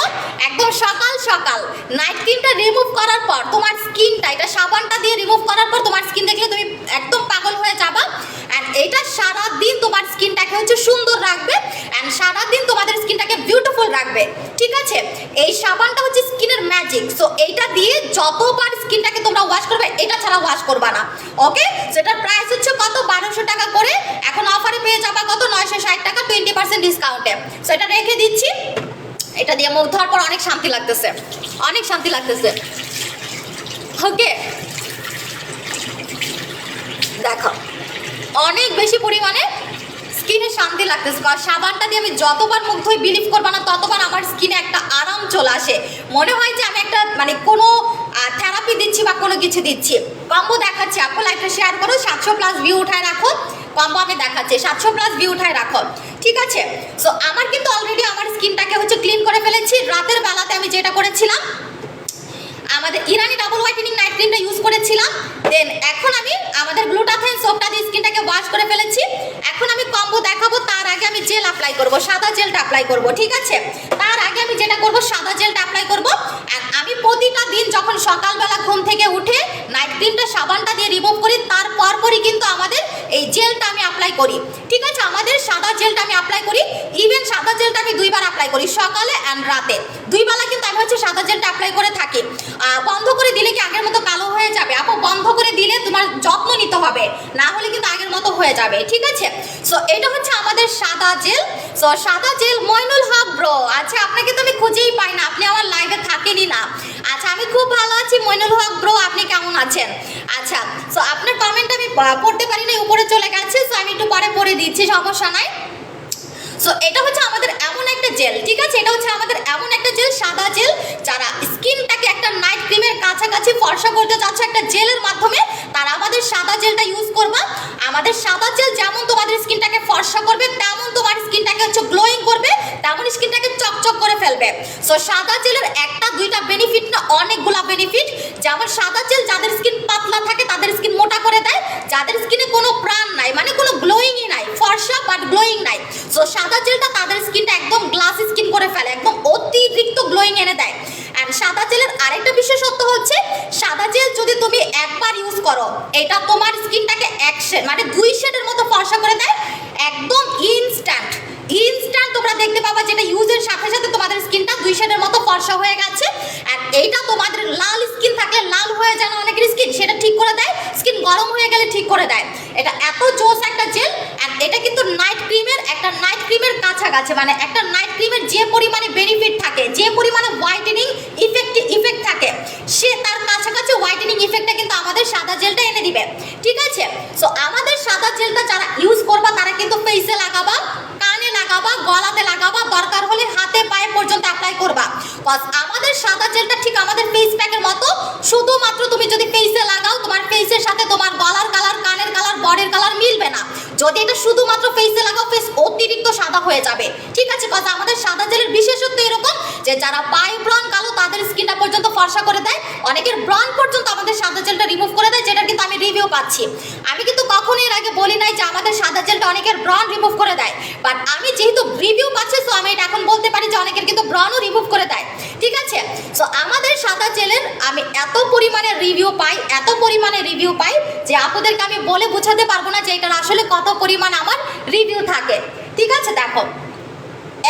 একদম সকাল সকাল নাইট ক্রিমটা রিমুভ করার পর তোমার স্কিনটা, এটা সাবানটা দিয়ে রিমুভ করার পর তোমার স্কিন দেখলে তুমি একদম পাগল হয়ে যাবা। অ্যান্ড এটা সারাদিন তোমার স্কিনটাকে হচ্ছে সুন্দর রাখবে, অ্যান্ড সারাদিন তোমাদের স্কিনটাকে বিউটিফুল রাখবে। ঠিক আছে, এই সাবানটা হচ্ছে স্কিনের ম্যাজিক। সো এইটা দিয়ে যতবার স্কিনটাকে তোমরা ওয়াশ করবে, এটা ছাড়া ওয়াশ করবা না। ওকে, সেটার প্রাইস হচ্ছে কত, 1200 টাকা করে। এখন অফারে পেয়ে যাবা কত, 960 টাকা, 20% ডিসকাউন্টে। সো এটা রেখে দিচ্ছি। এটা দিয়ে মুখ ধোয়ার পর অনেক শান্তি লাগতেছে, অনেক শান্তি লাগতেছে। ওকে, দেখো অনেক বেশি পরিমাণে স্কিনে শান্তি লাগতেছে। কারণ সাবানটা দিয়ে আমি যতবার মুখ ধুই, বিলিভ করবো না, ততবার আমার স্কিনে একটা আরাম চলে আসে। মনে হয় যে আমি একটা মানে কোনো থেরাপি দিচ্ছি বা কোনো কিছু দিচ্ছি। কম্বো দেখাচ্ছি, আপু লাইভটা শেয়ার করো, 700+ ভিউ উঠায় রাখো। কম্বো আমি দেখাচ্ছি, 700+ ভিউ উঠায় রাখো। ঠিক আছে, সো আমার কিন্তু অলরেডি আমার স্কিনটাকে হচ্ছে ক্লিন করে ফেলেছি। রাতের বেলাতে আমি যেটা করেছিলাম, আমাদের ইরানি ডাবল হোয়াইটেনিং নাইট ক্রিমটা ইউজ করেছিলাম। দেন এখন আমি আমাদের গ্লুটাথায়ন সোপটা দিয়ে স্কিনটাকে ওয়াশ করে ফেলেছি। এখন আমি কম্বো দেখাবো, তার আগে আমি জেল অ্যাপ্লাই করব, সাদা জেলটা অ্যাপ্লাই করব। ঠিক আছে, তার আগে আমি যেটা করব, সাদা জেলটা অ্যাপ্লাই করব। আর আমি প্রতিটা দিন যখন সকালবেলা ঘুম থেকে উঠে নাইট ক্রিমটা সাবানটা দিয়ে রিমুভ করি, তার পরপরই কিন্তু আমাদের এই জেলটা আমি অ্যাপ্লাই করি। ঠিক আছে, আমাদের সাদা জেলটা আমি অ্যাপ্লাই করি। ইভেন সাদা জেলটা আমি 2বার অ্যাপ্লাই করি, সকালে অ্যান্ড রাতে। 2 বেলা কিন্তু আমি হচ্ছে সাদা জেলটা অ্যাপ্লাই করে থাকি। বন্ধ করে দিলে কি আগের মতো কালো হয়ে যাবে? আপু বন্ধ করে দিলে তোমার যত্ন নিতে হবে, না হলে কিন্তু আগের মতো হয়ে যাবে। ঠিক আছে, সো এটা হচ্ছে আমাদের সাদা জেল। সো সাদা জেল মইনুল হক ব্রো, আচ্ছা আপনাকে তো আমি খুঁজেই পাই না, আপনি আমার লাইভে থাকেনই না। আচ্ছা, আমি খুব ভালো আছি মইনুল হক ব্রো, আপনি কেমন আছেন? আচ্ছা, সো আপনার কমেন্ট আমি পড়তে পারি না, উপরে চলে গেছে। সো আমি একটু পরে পড়ে দিচ্ছি, সমস্যা নাই। সো এটা হচ্ছে আমাদের এমন একটা জেল। ঠিক আছে, এটা হচ্ছে আমাদের এমন একটা জেল, সাদা জেল। যারা স্কিনটাকে একটা নাইট ক্রিমের কাছাকাছি ফর্সা করতে চাচ্ছে একটা জেলের মাধ্যমে, তারা আমাদের সাদা জেলটা ইউজ করবা। আমাদের সাদা জেল যেমন তোমাদের স্কিনটাকে ফর্সা করবে, তেমন তোমার স্কিনটাকে হচ্ছে গ্লোয়িং করবে, তেমন স্কিনটাকে চকচক করে ফেলবে। সো সাদা জেলের একটা দুইটা বেনিফিট না, অনেকগুলা বেনিফিট। যেমন সাদা জেল যাদের স্কিন পাতলা থাকে তাদের স্কিন মোটা করে দেয়, যাদের স্কিনে কোনো প্রাণ নাই, মানে কোনো গ্লোয়িংই নাই, ফর্সা বাট গ্লোয়িং নাই, সো সাদা জেলটা তাদের স্কিনটা একদম গ্লাস স্কিন করে ফেলে, একদম অতিরিক্ত গ্লোয়িং এনে দেয়। অ্যান্ড সাদা জেলের আরেকটা বিশেষত্ব হচ্ছে, সাদা জেল যদি তুমি একবার ইউজ করো, এটা তোমার স্কিনটাকে এক শেড মানে 2 শেডের মতো ফর্সা করে দেয়, একদম ইনস্ট্যান্ট। ইনস্ট্যান্ট তোমরা দেখতে পাবা যেটা ইউজের সাথে সাথে তোমাদের স্কিনটা 2 শেডের মতো ফর্সা হয়ে গেছে। আর এইটা তোমাদের লাল স্কিন থাকলে, লাল হয়ে যায় না অনেকের স্কিন, সেটা ঠিক করে দেয়। স্কিন গরম হয়ে গেলে ঠিক করে দেয়। এটা এত জোস একটা জেল। আর এটা কিন্তু নাইট ক্রিমের, একটা নাইট ক্রিমের কাছাকাছি, মানে একটা নাইট ক্রিমের যে পরিমাণে বেনিফিট থাকে, যে পরিমাণে হোয়াইটেনিং ইফেক্ট থাকে, সে তার কাছাকাছি হোয়াইটেনিং ইফেক্টটা কিন্তু আমাদের সাদা জেলটা এনে দিবে। ঠিক আছে, সো আমাদের সাদা জেলটা যারা ইউজ করবা, তারা কিন্তু ফেসে লাগাবা, কানে লাগাবা, গলাতে লাগাবা, দরকার হলে হাতে পায়ে পর্যন্ত অ্যাপ্লাই করবা। কজ আমাদের সাদা জেলটা ঠিক আমাদের ফেস প্যাকের মতো, শুধুমাত্র তুমি যদি ফেসে লাগাও, তোমার ফেসের সাথে তোমার গলার কালার, কানের কালার, বডির কালার মিলবে না। যদি এটা শুধুমাত্র ফেসে লাগাও, ফেস অতিরিক্ত সাদা হয়ে যাবে। ঠিক আছে, কজ আমাদের সাদা জেলের বিশেষত্ব এরকম যে যারা বাই ব্রন কালো, তাদের স্কিনটা পর্যন্ত ফর্সা করে দেয়, অনেকের ব্রন পর্যন্ত আমাদের সাদা জেলটা রিমুভ করে দেয়, যেটা কিন্তু আমি রিভিউ পাচ্ছি। আমি কিন্তু কখনোই এর আগে বলি নাই যে আমাদের সাদা জেলটা অনেকের ব্রন রিমুভ করে দেয়, বাট আমি যেহেতু রিভিউ পাচ্ছি, সো আমি এটা এখন বলতে পারি যে অনেকের কিন্তু ব্রনও রিমুভ করে দেয়। ঠিক আছে, সো আমাদের সাদা জেলের আমি এত পরিমাণে রিভিউ পাই, এত পরিমাণে রিভিউ পাই যে আপনাদেরকে আমি বলে বোঝাতে পারবো না যে এটার আসলে কত পরিমাণ আমার রিভিউ থাকে। ঠিক আছে, দেখো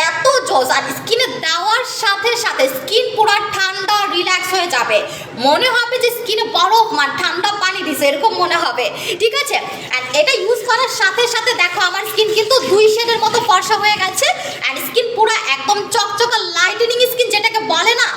এত জোস। আর স্কিনে দেওয়ার সাথে সাথে স্কিন পুরো ঠান্ডা রিল্যাক্স হয়ে যাবে, মনে হবে যে স্কিনে বরফ মানে ঠান্ডা পানি দিছে, এরকম মনে হবে। ঠিক আছে, আর এটা ইউজ করার সাথে সাথে দেখো আমার স্কিন কিন্তু 2 শেডের মতো ফর্সা হয়ে গেছে। আর স্কিন পুরো একদম চকচকা লাইটেনিং স্কিন যেটাকে বলে না,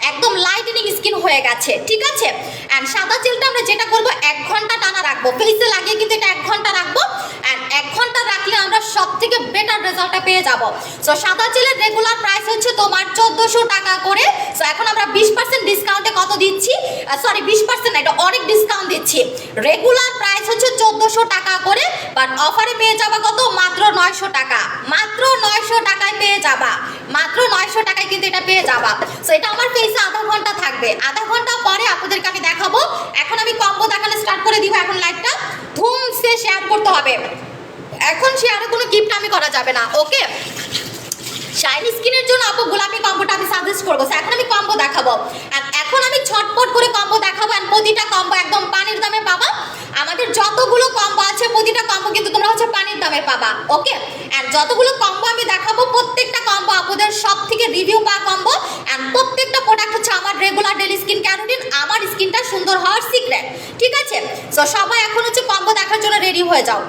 একদম লাইটেনিং স্কিন হয়ে গেছে। ঠিক আছে, অ্যান্ড সাদা জেলটা আমরা যেটা করবো 1 ঘন্টা টানা রাখবো, ফেসে লাগিয়ে কিন্তু এটা 1 ঘন্টা রাখবো। অ্যান্ড 1 ঘন্টা রাখলে আমরা সব থেকে বেটার রেজাল্টটা পেয়ে যাবো। সো সাদা জেলের রেগুলার প্রাইস হচ্ছে তোমার 1400 টাকা করে। সো এখন আমরা 20% ডিসকাউন্টে কত দিচ্ছি, সরি 20% না, এটা অনেক ডিসকাউন্ট দিচ্ছি। রেগুলার প্রাইস হচ্ছে 1400 টাকা করে, বাট অফারে পেয়ে যাবা কত, মাত্র 900 টাকা, মাত্র 900 টাকায় পেয়ে যাবা, মাত্র 900 টাকায় কিন্তু এটা পেয়ে যাবা। সো এটা আমার পেজে আধা ঘন্টা থাকবে, আধা ঘন্টা পরে আপনাদেরকে আমি দেখাবো। এখন আমি কম্বো দেখানো স্টার্ট করে দিব। এখন লাইভটা ধুমসে শেয়ার করতে হবে, এখন শেয়ারে কোনো গিফট আমি করা যাবে না, ওকে। শাইনি স্কিনের জন্য আপু গোলাপি কম্বোটা আমি সাজেস্ট করবো। এখন আমি কম্বো দেখাবো, আর এখন আমি ছটপট করে কম্বো দেখাবো। আর প্রতিটা কম্বো একদম পানির দামে পাবা। আমাদের যতগুলো কম্বো আছে প্রতিটা কম্বো কিন্তু তোমরা হচ্ছে পানির দামে পাবা, ওকে। আর যতগুলো কম্বো আমি দেখাবো প্রত্যেকটা কম্বো আপনাদের সব থেকে রিভিউ পাওয়া কম্বো। আর প্রত্যেকটা প্রোডাক্ট হচ্ছে আমার regular daily skin care routine, আমার স্কিনটা সুন্দর হওয়ার সিক্রেট, ঠিক আছে। সো সবাই এখন হচ্ছে কম্বো দেখার জন্য রেডি হয়ে যাও।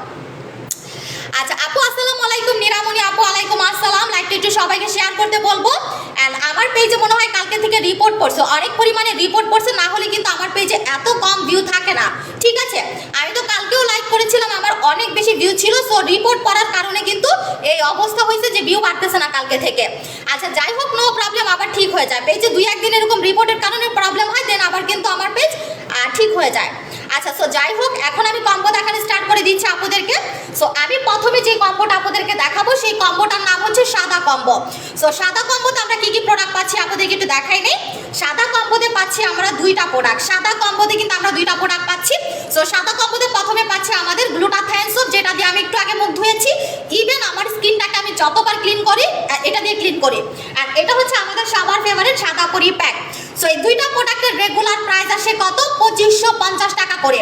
আচ্ছা আপু আসসালামু আলাইকুম, নিরামনি আপু ওয়ালাইকুম আসসালাম। লাইকটা একটু সবাইকে শেয়ার করতে বলবো। অ্যান্ড আমার পেজে মনে হয় কালকে থেকে রিপোর্ট পড়ছে, অনেক পরিমাণে রিপোর্ট পড়ছে, না হলে কিন্তু আমার পেজে এত কম ভিউ থাকে না, ঠিক আছে। আমি তো কালকেও লাইক করেছিলাম, আমার অনেক বেশি ভিউ ছিল। সো রিপোর্ট পড়ার কারণে কিন্তু এই অবস্থা হয়েছে যে ভিউ বাড়তেছে না কালকে থেকে। আচ্ছা যাই হোক, নো প্রবলেম, আবার ঠিক হয়ে যায়। পেজে 2-1 দিন এরকম রিপোর্টের কারণে প্রবলেম হয়, দেন আবার কিন্তু আমার পেজ ঠিক হয়ে যায়। আচ্ছা সো যাই হোক, এখন আমি কম্বো দেখানো স্টার্ট করে দিচ্ছি আপনাদেরকে। সো আমি প্রথমে যে কম্বোটা আপনাদেরকে দেখাবো সেই কম্বোটার নাম হচ্ছে সাদা কম্বো। সো সাদা কম্বোতে আমরা কি কি প্রোডাক্ট পাচ্ছি আপনাদেরকে একটু দেখাই নেই। সাদা কম্বোতে পাচ্ছি আমরা 2টা প্রোডাক্ট, সাদা কম্বোতে কিন্তু আমরা 2টা প্রোডাক্ট পাচ্ছি। সো সাদা কম্বোতে প্রথমে পাচ্ছি আমাদের গ্লুটাথায়ন সোপ, যেটা দিয়ে আমি একটু আগে মুখ ধুয়েছি। ইভেন আমার স্কিনটাকে আমি যতবার ক্লিন করি এটা দিয়ে ক্লিন করি। আর এটা হচ্ছে আমাদের সবার ফেভারিট সাদা পরি প্যাক। সো এই 2টা প্রোডাক্টের রেগুলার প্রাইস আসে কত, 2550 টাকা করে।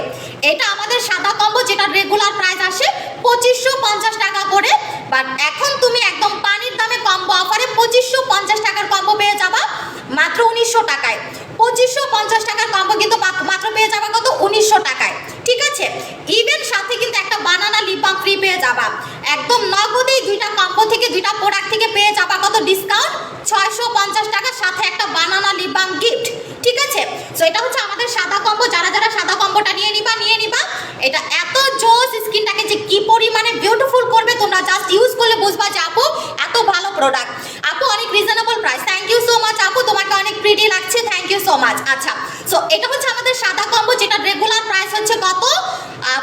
এটা আমাদের সাদা কম্বো, যেটা রেগুলার প্রাইস আসে 2550 টাকা করে। বাট এখন তুমি একদম পানির দামে কম্বো অফারে 2550 টাকার কম্বো পেয়ে যাবা মাত্র 1900 টাকায়। 2550 টাকার কম্বো কিন্তু মাত্র পেয়ে যাবা কত, 1900 টাকায়, ঠিক আছে। ইভেন সাথে কিন্তু একটা বানানা লিপ বাম ফ্রি পেয়ে যাবা। একদম নগদেই 2টা কম্বো থেকে 2টা প্রোডাক্ট থেকে পেয়ে যাবা কত, ডিসকাউন্ট 650 টাকা, সাথে একটা বানানা লিপ বাম গিফট, ঠিক আছে। সো এটা হচ্ছে আমাদের সাদা কম্বো। যারা যারা সাদা কম্বোটা নিয়ে নিবা। এটা এত জোস, স্কিনটাকে যে কি পরিমাণে বিউটিফুল করবে, তোমরা জাস্ট ইউজ করলে বুঝবা যে আপু এত ভালো প্রোডাক্ট। আপু অনেক reasonable price, thank you so much আপু, তোমাকে অনেক প্রিটি লাগছে, থ্যাংক ইউ সো মাচ। আচ্ছা সো এটা হচ্ছে আমাদের সাদা কম্বো, যেটা রেগুলার প্রাইস হচ্ছে কত,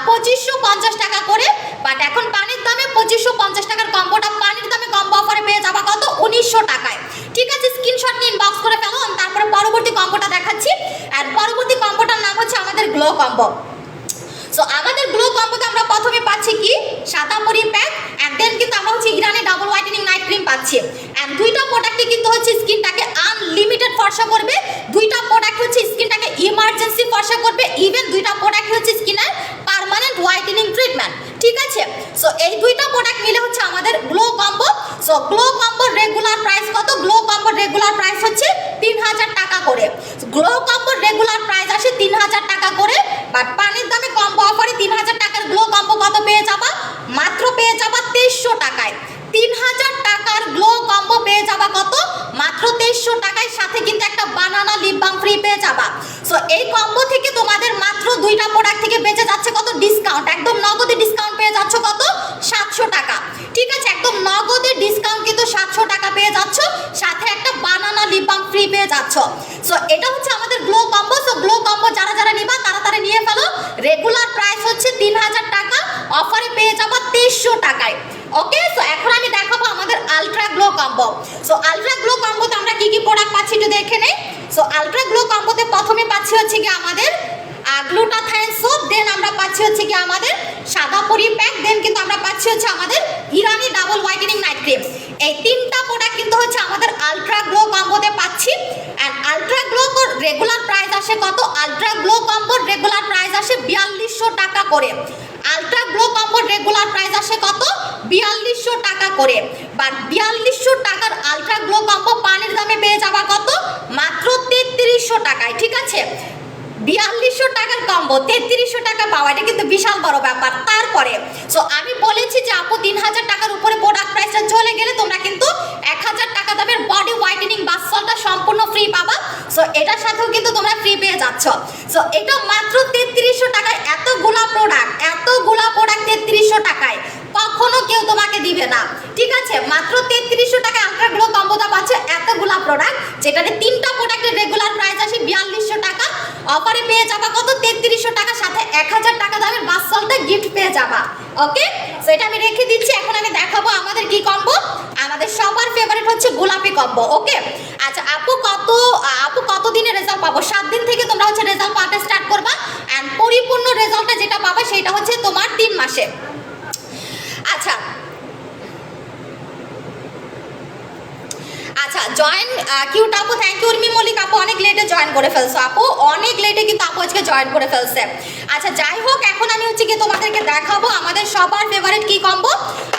2550 টাকা করে। বাট এখন পানির দামে 2550 টাকার কম্বোটা পানির দামে কম্বো অফারে পেয়ে যাবা কত, 1900 টাকায়, ঠিক আছে। স্ক্রিনশট নিয়ে ইনবক্স করে ফেলো, তারপরে পরবর্তী কম্বোটা দেখাচ্ছি। আর পরবর্তী কম্বোটার নাম হচ্ছে আমাদের গ্লো কম্বো। সো আমাদের গ্লো কম্বোতে আমরা প্রথমে পাচ্ছি কি, সাদা পরি প্যাক, এন্ড দেন কিন্তু আমরা হচ্ছে ইরানি ডাবল হোয়াইটেনিং নাইট ক্রিম পাচ্ছি। এন্ড 2টা প্রোডাক্টে কিন্তু হচ্ছে স্কিনটাকে আনলিমিটেড ফর্সা করবে, 2টা প্রোডাক্ট হচ্ছে স্কিনটাকে ইমার্জেন্সি ফর্সা করবে, ইভেন 2টা প্রোডাক্ট হচ্ছে স্কিনের পার্মানেন্ট হোয়াইটেনিং ট্রিটমেন্ট, ঠিক আছে। সো এই 2টা প্রোডাক্ট মিলে হচ্ছে আমাদের গ্লো কম্বো। সো গ্লো কম্বোর রেগুলার প্রাইস কত, গ্লো কম্বোর রেগুলার প্রাইস হচ্ছে 3000 টাকা করে। গ্লো কম্বোর রেগুলার প্রাইস আসে 3000 টাকা করে। বাট পানির দামে কম্বো অফারে 3000 টাকার গ্লো কম্বো কত পেয়ে যাবা, মাত্র পেয়ে যাবা 2300 টাকায়। 3000 টাকার গ্লো কম্বো পেয়ে যাবা কত, মাত্র 2300 টাকায়, সাথে কিন্তু একটা বানানা লিপ বাম ফ্রি পেয়ে যাবা। সো এই কম্বো থেকে তোমাদের মাত্র 2টা প্রোডাক্ট থেকে বেঁচে যাচ্ছে কত, ডিসকাউন্ট, একদম নগদে ডিসকাউন্ট পেয়ে যাচ্ছ কত, 700 টাকা, ঠিক আছে। একদম নগদে ডিসকাউন্ট কিন্তু 700 টাকা পেয়ে যাচ্ছ, সাথে একটা বানানা লিপ বাম ফ্রি পেয়ে যাচ্ছ। সো এটা হচ্ছে আমাদের glow combo. So glow combo যারা যারা নিবা তাড়াতাড়ি নিয়ে ফেলো। রেগুলার প্রাইস হচ্ছে 3000 টাকা, অফারে পেয়ে যাবা 2300 টাকায়, ওকে। সো এখন আমি দেখাবো আমাদের ultra glow combo. So ultra glow কম্বোতে আমরা কি কি প্রোডাক্ট পাচ্ছি একটু দেখে নেই। সো আলট্রা গ্লো কম্বোতে প্রথমে পাচ্ছি হচ্ছে কি আমাদের গ্লুটাথায়ন সোপ, দেন আমরা পাচ্ছি হচ্ছে কি আমাদের সাদা পরি প্যাক, দেন কিন্তু আমরা পাচ্ছি হচ্ছে আমাদের ইরানি ডাবল হোয়াইটেনিং নাইট ক্রিম। এই 3টা প্রোডাক্ট কিন্তু হচ্ছে আমাদের আলট্রা গ্লো কম্বোতে পাচ্ছি। And ultra glow regular price আসে কত, আলট্রা গ্লো কম্বোর রেগুলার প্রাইস আসে 4200 টাকা করে। আলট্রা গ্লো কম্বোর রেগুলার প্রাইস আসে কত, 4200 টাকা করে। বাট 4200 টাকার আলট্রা গ্লো কম্বো পানির দামে পেয়ে যাবা কত, মাত্র 3300 টাকায়, ঠিক আছে। 4200 টাকার কম্বো 3300 টাকা পাওয়া, এটা কিন্তু বিশাল বড় ব্যাপার। তারপরে সো আমি বলেছি যে আপু 3000 টাকার উপরে প্রোডাক্ট প্রাইসটা চলে গেলে তোমরা কিন্তু 1000 টাকা দামের বডি হোয়াইটেনিং বাথ সল্টটা সম্পূর্ণ ফ্রি পাবা। সো এটার সাথেও কিন্তু তোমরা ফ্রি পেয়ে যাচ্ছ। সো এটা মাত্র 3300 টাকায়, এতগুলা প্রোডাক্ট 3300 টাকায় কখনো কেউ তোমাকে দিবে না, ঠিক আছে। মাত্র 3300 টাকায় আলট্রা গ্লো কম্বোটা পাচ্ছে, এতগুলা প্রোডাক্ট, যেটাতে 3টা প্রোডাক্ট প্রোডাক্টের রেগুলার প্রাইস আসে 4200 টাকা, অফারে পেয়ে যাবা কত 3300 টাকা, সাথে 1000 টাকা দামের বাস সল্টটা গিফট পেয়ে যাবা। ওকে, সো এটা আমি রেখে দিচ্ছি। এখন আমি দেখাবো আমাদের কি কম্বো। আমাদের সবার ফেভারিট হচ্ছে গোলাপি কম্বো। ওকে, আচ্ছা আপু কত দিনে রেজাল্ট পাবো? 7 দিন থেকে তোমরা হচ্ছে রেজাল্ট পাতে স্টার্ট করবা, এন্ড পরিপূর্ণ রেজাল্টটা যেটা পাবা সেটা হচ্ছে তোমার 3 মাসে। আচ্ছা আচ্ছা জয়েন কিউট আপু, থ্যাংক ইউ। উর্মি মল্লিক আপু অনেক লেটে জয়েন করে ফেলছো, আপু অনেক লেটে কিন্তু আপু আজকে জয়েন করে ফেলছে। আচ্ছা যাই হোক, এখন আমি হচ্ছে কি তোমাদেরকে দেখাবো আমাদের সবার ফেভারিট কি কম্বো।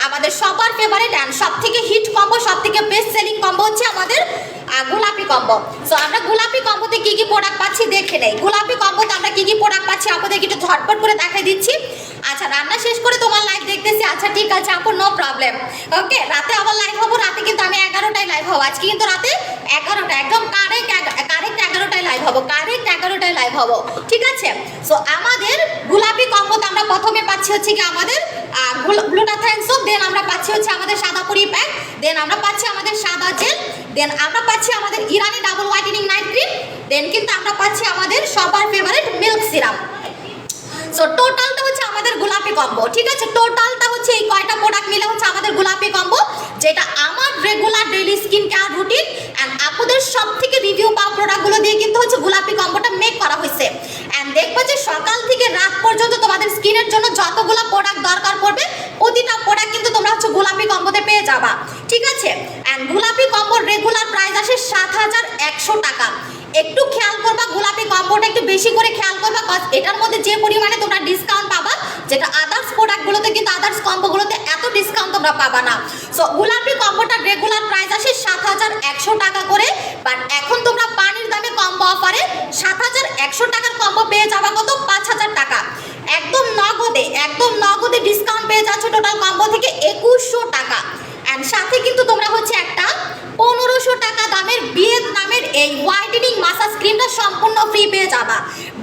আমাদের সবার ফেভারিট অ্যান্ড সব থেকে হিট কম্বো, সব থেকে বেস্ট সেলিং কম্বো হচ্ছে আমাদের গোলাপি কম্বো। সো আমরা গোলাপি কম্বোতে কি কি প্রোডাক্ট পাচ্ছি দেখে নেই। গোলাপি কম্বোতে আমরা কি কি প্রোডাক্ট পাচ্ছি আপনাদের একটু ঝটপট করে দেখাই দিচ্ছি। আচ্ছা রান্না শেষ করে তোমার লাইভ দেখতেছি, আচ্ছা ঠিক আছে আপু, নো প্রবলেম। ওকে, রাতে আবার লাইভ হবো, রাতে কিন্তু আমি 11টায় লাইভ হবো আজকে, কিন্তু রাতে 11টা একদম কারেক্ট 11টায় লাইভ হবো, কারেক্ট 11টায় লাইভ হবো, ঠিক আছে। সো আমাদের গোলাপি কম্বোতে আমরা প্রথমে পাচ্ছি হচ্ছে কি আমাদের গ্লুটাথাইন সোপ, দেন আমরা পাচ্ছি হচ্ছে আমাদের সাদা পুরি প্যাক, দেন আমরা পাচ্ছি আমাদের সাদা জেল, দেন আমরা পাচ্ছি আমাদের ইরানি ডাবল হোয়াইটেনিং নাইট ক্রিম, দেন কিন্তু আমরা পাচ্ছি আমাদের সবার ফেভারিট মিল্ক সিরাম। সো টোটালটা হচ্ছে আমাদের গোলাপি কম্বো, ঠিক আছে। টোটালটা হচ্ছে এই কয়টা প্রোডাক্ট মিলে হচ্ছে আমাদের গোলাপি কম্বো, যেটা আমার regular daily skin care routine and আপুদের সব থেকে রিভিউ পাওয়া প্রোডাক্টগুলো দিয়ে কিন্তু হচ্ছে গোলাপি কম্বোটা মেক করা হয়েছে। অ্যান্ড দেখবা যে সকাল থেকে রাত পর্যন্ত তোমাদের স্কিনের জন্য যতগুলো প্রোডাক্ট দরকার পড়বে প্রতিটা প্রোডাক্ট কিন্তু তোমরা হচ্ছে গোলাপি কম্বোতে পেয়ে যাবা, ঠিক আছে। অ্যান্ড গোলাপি কম্বোর রেগুলার প্রাইস আসে 7100 টাকা। একটু খেয়াল করবা গোলাপি কম্বোটা একটু বেশি করে খেয়াল করবা, এটার মধ্যে যে পরিমাণে তোমরা ডিসকাউন্ট পাবা, যেটা আদার্স প্রোডাক্টগুলোতে কিন্তু আদার্স কম্বোগুলোতে এত ডিসকাউন্ট তোমরা পাবা না। সো গোলাপি কম্বোটার রেগুলার প্রাইস আসে 7100 টাকা করে, বাট এখন তোমরা পানির দামে কম্বো অফারে 7100 টাকার কম্বো পেয়ে যাবা কত 5000 টাকা, একদম নগদে ডিসকাউন্ট পেয়ে যাচ্ছ টোটাল কম্বো থেকে 2100 টাকা। অ্যান্ড সাথে কিন্তু তোমরা হচ্ছে একটা 1500 টাকা দামের ভিয়েতনামের এই হোয়াইটেনিং মাসাজ ক্রিমটা সম্পূর্ণ ফ্রি পেয়ে যাবা।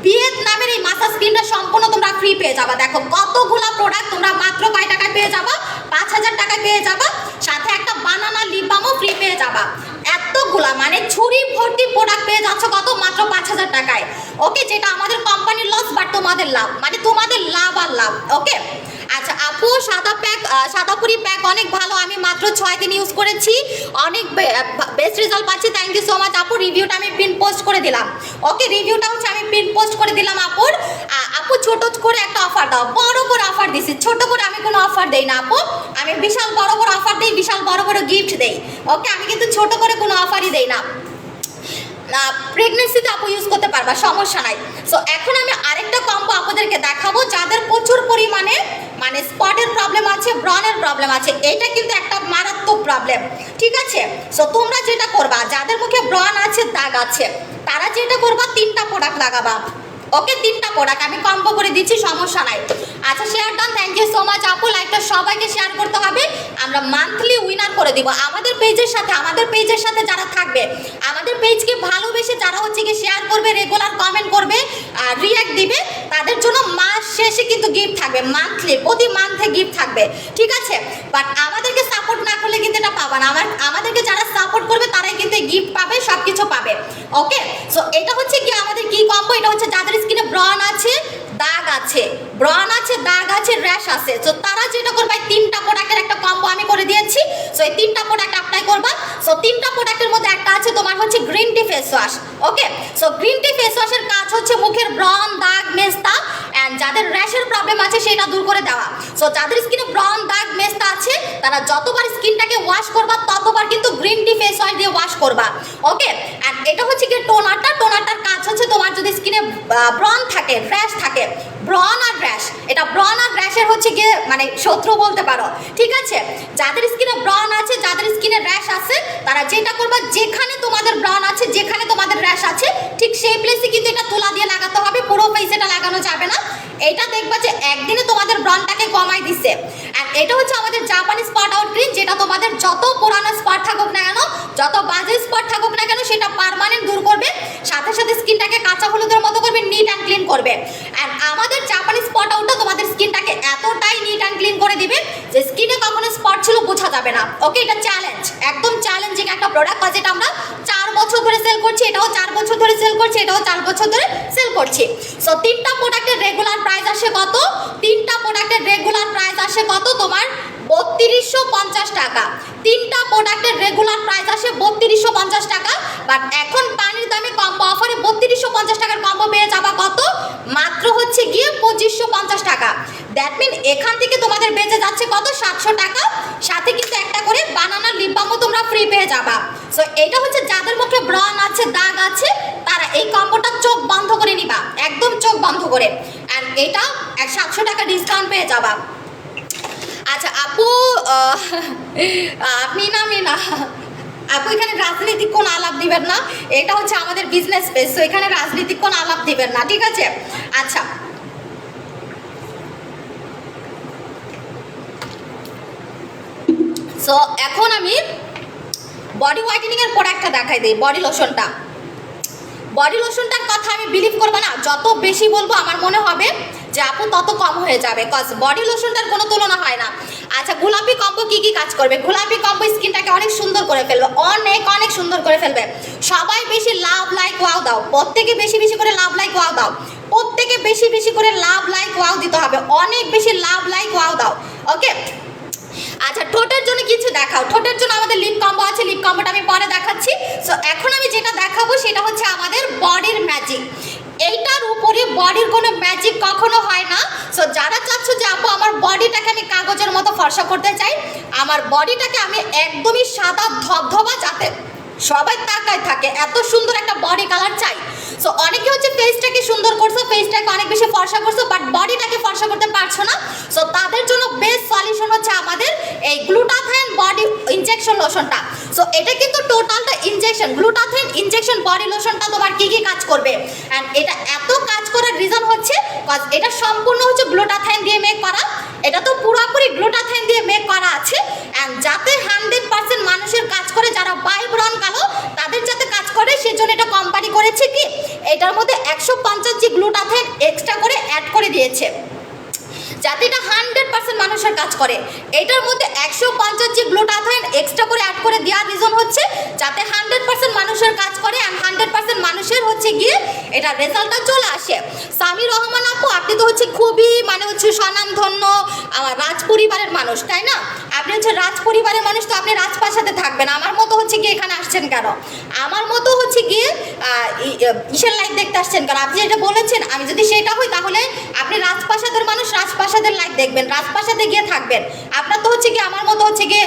ভিয়েতনামের এই মাসাজ ক্রিমটা সম্পূর্ণ তোমরা ফ্রি পেয়ে যাবা। দেখো কতগুলা প্রোডাক্ট তোমরা মাত্র কয় টাকায় পেয়ে যাবা, 5000 টাকায় পেয়ে যাবা, সাথে একটা বানানা লিপ বামও ফ্রি পেয়ে যাবা। এতগুলা মানে ছুরি ভর্তি প্রোডাক্ট পেয়ে যাচ্ছ কত মাত্র 5000 টাকায়। ওকে, যেটা আমাদের কোম্পানির লস বাট তোমাদের লাভ, মানে তোমাদের লাভ আর লাভ। ওকে, আচ্ছা আপু সাদা পুরি প্যাক অনেক ভালো, আমি মাত্র 6 দিন ইউজ করেছি, অনেক বেস্ট রেজাল্ট পাচ্ছি, থ্যাংক ইউ সো মাচ আপু। রিভিউটা আমি পিন পোস্ট করে দিলাম। ওকে, রিভিউটা হচ্ছে আমি পিন পোস্ট করে দিলাম আপুর। আপু ছোট করে একটা অফার দাও, বড় করে অফার দিছি, ছোট করে আমি কোনো অফার দেই না আপু, আমি বিশাল বড় অফার দেই, বিশাল বড় গিফট দেই। ওকে, আমি কিন্তু ছোট করে কোনো অফারই দেই না। প্রেগনেন্সিতে আপু ইউজ করতে পারবা, সমস্যা নাই। সো এখন আমি আরেকটা কম্বো আপনাদেরকে দেখাবো, যাদের প্রচুর পরিমাণে মানে স্পটের প্রবলেম আছে, ব্রনের প্রবলেম আছে, এটা কিন্তু একটা মারাত্মক প্রবলেম, ঠিক আছে। সো তোমরা যেটা করবা, যাদের মুখে ব্রন আছে, দাগ আছে, তারা যেটা করবা 3টা প্রোডাক্ট লাগাবা। ওকে, 3টা প্রোডাক্ট আমি কম্বো করে দিচ্ছি, সমস্যা নাই। আচ্ছা share done, thank you so much আপু। লাইকটা সবাইকে শেয়ার করতে হবে, আমরা মান্থলি উইনার করে দিব আমাদের পেজের সাথে যারা থাকবে, আমাদের পেজকে ভালোবেসে যারা হচ্ছে কি শেয়ার করবে, রেগুলার কমেন্ট করবে, রিঅ্যাক্ট দিবে, তাদের জন্য মাস শেষে কিন্তু গিফট থাকবে, মান্থলি প্রতি মান্থে গিফট থাকবে, ঠিক আছে। বাট আমাদেরকে সাপোর্ট না করলে কিন্তু এটা পাবা না, আমাদেরকে যারা সাপোর্ট করবে তারাই কিন্তু গিফট পাবে, সব কিছু পাবে। ওকে, সো এটা হচ্ছে কি আমাদের কি কম্বো, এটা হচ্ছে যাদের স্কিনে ব্রন আছে, দাগ আছে, র্যাশ আছে, তো তারা যেটা করবে 3টা প্রোডাক্টের একটা কম্বো আমি করে দিয়েছি। সো এই 3টা প্রোডাক্ট অ্যাপ্লাই করবা। সো 3টা প্রোডাক্টের মধ্যে একটা আছে তোমার হচ্ছে গ্রিন টি ফেস ওয়াশ। ওকে, সো গ্রিন টি ফেস ওয়াশের কাজ হচ্ছে মুখের ব্রন, দাগ, মেস্তা অ্যান্ড যাদের র্যাশের প্রবলেম আছে সেটা দূর করে দেওয়া। সো যাদের স্কিনে ব্রন, দাগ, মেস্তা আছে, তারা যতবার স্কিনটাকে ওয়াশ করবা ততবার কিন্তু গ্রিন টি ফেস ওয়াশ দিয়ে ওয়াশ করবা। ওকে, অ্যান্ড এটা হচ্ছে কি টোনারটার কাজ হচ্ছে তোমার যদি স্কিনে ব্রন থাকে, র্যাশ থাকে, ব্রন আর র্যাশ, এটা ব্রন আর র্যাশের হচ্ছে গিয়ে মানে শত্রু বলতে পারো, ঠিক আছে। যাদের স্কিনে ব্রন আছে, যাদের স্কিনে র্যাশ আছে, তারা যেটা করবা, যেখানে তোমাদের ব্রন আছে, যেখানে তোমাদের র্যাশ আছে, ঠিক সেই প্লেসে কিন্তু এটা তুলা দিয়ে লাগাতে হবে, পুরো ফেসে এটা লাগানো যাবে না। এটা দেখবা যে একদিনে তোমাদের ব্রনটাকে কমাই দিছে। আর এটা হচ্ছে আমাদের জাপানি স্পট আউট ক্রিম, যেটা তোমাদের যত পুরানো স্পট থাকুক না কেন, যত বাজে স্পট থাকুক না কেন, সেটা পার্মানেন্ট দূর করবে, সাথে সাথে স্কিনটাকে কাঁচা হলুদের মতো করবে, নিট অ্যান্ড ক্লিন করবে। আর আমাদের জাপানি স্পট আউটটা তোমাদের স্কিনটাকে এতটাই নিট অ্যান্ড ক্লিন করে দিবে যে স্কিনে কখনো স্পট ছিল বোঝা যাবে না। ওকে, এটা চ্যালেঞ্জ, একদম চ্যালেঞ্জিং একটা প্রোডাক্ট, যেটা আমরা 4 বছর ধরে সেল করছি, এটাও 4 বছর ধরে সেল করছি, এটাও 4 বছর ধরে সেল করছি। সো 3টা প্রোডাক্টের রেগুলার প্রাইস আসে কত? 3টা প্রোডাক্টের রেগুলার প্রাইস আসে কত তোমার? 3250 টাকা। 3টা প্রোডাক্টের রেগুলার প্রাইস আসে 3250 টাকা। বাট এখন পানির দামে কম্বো অফারে 3250 টাকার কম্বো পেয়ে যাবা কত? মাত্র হচ্ছে গিয়ে 2550 টাকা। দ্যাট মিন এখান থেকে তোমাদের বেঁচে যাচ্ছে কত? 700 টাকা। সাথে কিন্তু একটা করে বানানা লিপ বামও তোমরা ফ্রি পেয়ে যাবা। সো এটা হচ্ছে যাদের মুখে ব্রণ আছে, দাগ আছে, তারা এই কম্বোটা চোখ বন্ধ করে নিবা, একদম চোখ বন্ধ করে। অ্যান্ড এটা 700 টাকা ডিসকাউন্ট পেয়ে যাবা। আচ্ছা আপু, আপনি না আমি না আপু, এখানে রাজনীতিক কোন আলাপ দিবেন না, এটা হচ্ছে আমাদের বিজনেস পেজ, তো এখানে রাজনীতিক কোন আলাপ দিবেন না, ঠিক আছে? আচ্ছা সো এখন আমি বডি হোয়াইটেনিং এর প্রোডাক্টটা দেখাই দিই, বডি লোশনটা। বডি লোশনটার কথা আমি বিলিভ করবো না, যত বেশি বলবো আমার মনে হবে যে আপু তত কম হয়ে যাবে, কজ বডি লোশনটার কোনো তুলনা হয় না। আচ্ছা গোলাপি কম্বো কি কি কাজ করবে? গোলাপি কম্বো স্কিনটাকে অনেক সুন্দর করে ফেলবে, অনেক অনেক সুন্দর করে ফেলবে। সবাই বেশি লাভ লাইক ওয়াও দাও, প্রত্যেকে বেশি বেশি করে লাভ লাইক ওয়াও দাও, প্রত্যেকে বেশি বেশি করে লাভ লাইক ওয়াও দিতে হবে, অনেক বেশি লাভ লাইক ওয়াও দাও, ওকে? আচ্ছা ঠোঁটের জন্য কিছু দেখাও। ঠোঁটের জন্য আমাদের লিপ কম্বো আছে, লিপ কম্বোটা আমি পরে দেখাচ্ছি। সো এখন আমি যেটা দেখাবো সেটা হচ্ছে আমাদের বডির ম্যাজিক। এইটার উপরে বডির কোনো ম্যাজিক কখনো হয় না। সো যারা চাচ্ছ যে আপু আমার বডিটাকে আমি কাগজের মতো ফর্সা করতে চাই, আমার বডিটাকে আমি একদমই সাদা ধবধবা, যাতে সবাই তাকায় থাকে, এত সুন্দর একটা বডি কালার চাই। সো অনেকে হচ্ছে ফেসটাকে সুন্দর করছো, ফেসটাকে অনেক বেশি ফর্সা করছো, বাট বডিটাকে ফর্সা করতে পারছো না। সো তাদের জন্য বেস্ট সলিউশন হচ্ছে আমাদের এই গ্লুটাথাইন বডি ইনজেকশন লোশনটা। সো এটা কিন্তু টোটালটা ইনজেকশন, গ্লুটাথাইন ইনজেকশন বডি লোশনটা তোমার কি কি কাজ করবে? অ্যান্ড এটা এত কাজ করার রিজন হচ্ছে কজ এটা সম্পূর্ণ হচ্ছে গ্লুটাথাইন দিয়ে মেক করা, এটা তো পুরোপুরি গ্লুটাথাইন দিয়ে মেক করা আছে। অ্যান্ড যাতে 100% মানুষের কাজ করে, যারা বাই ব্রণ কালো তাদের যাতে কাজ করে, সেজন্য এটা কোম্পানি করেছে কি এটার মধ্যে 150 জি গ্লুটাথাইন এক্সট্রা করে অ্যাড করে দিয়েছে, যাতে এটা 100% মানুষের কাজ করে। এটার মধ্যে 150 জি গ্লুটাথাইন এক্সট্রা করে অ্যাড করে দেওয়ার রিজন হচ্ছে যাতে 100% মানুষের কাজ করে, আর 100% মানুষের হচ্ছে গিয়ে এটা রেজাল্টটা চলে আসে। সামি রহমান আপু, আপনি তো হচ্ছে খুবই মানে হচ্ছে স্বনামধন্য আমার রাজ পরিবারের মানুষ, তাই না? আপনি হচ্ছে রাজ পরিবারের মানুষ, তো আপনি রাজপ্রাসাদে থাকবেন, আমার মতো হচ্ছে গিয়ে এখানে আসছেন কেন? আমার মতো হচ্ছে গিয়ে ইসের লাইভ দেখতে আসছেন কেন? আপনি যেটা বলেছেন, আমি যদি সেটা হই তাহলে আপনি রাজপ্রাসাদের মানুষ, রাজপ্রাসাদের লাইভ দেখবেন, রাজপ্রাসাদে গিয়ে থাকবেন। আপনার তো হচ্ছে গিয়ে আমার মতো হচ্ছে গিয়ে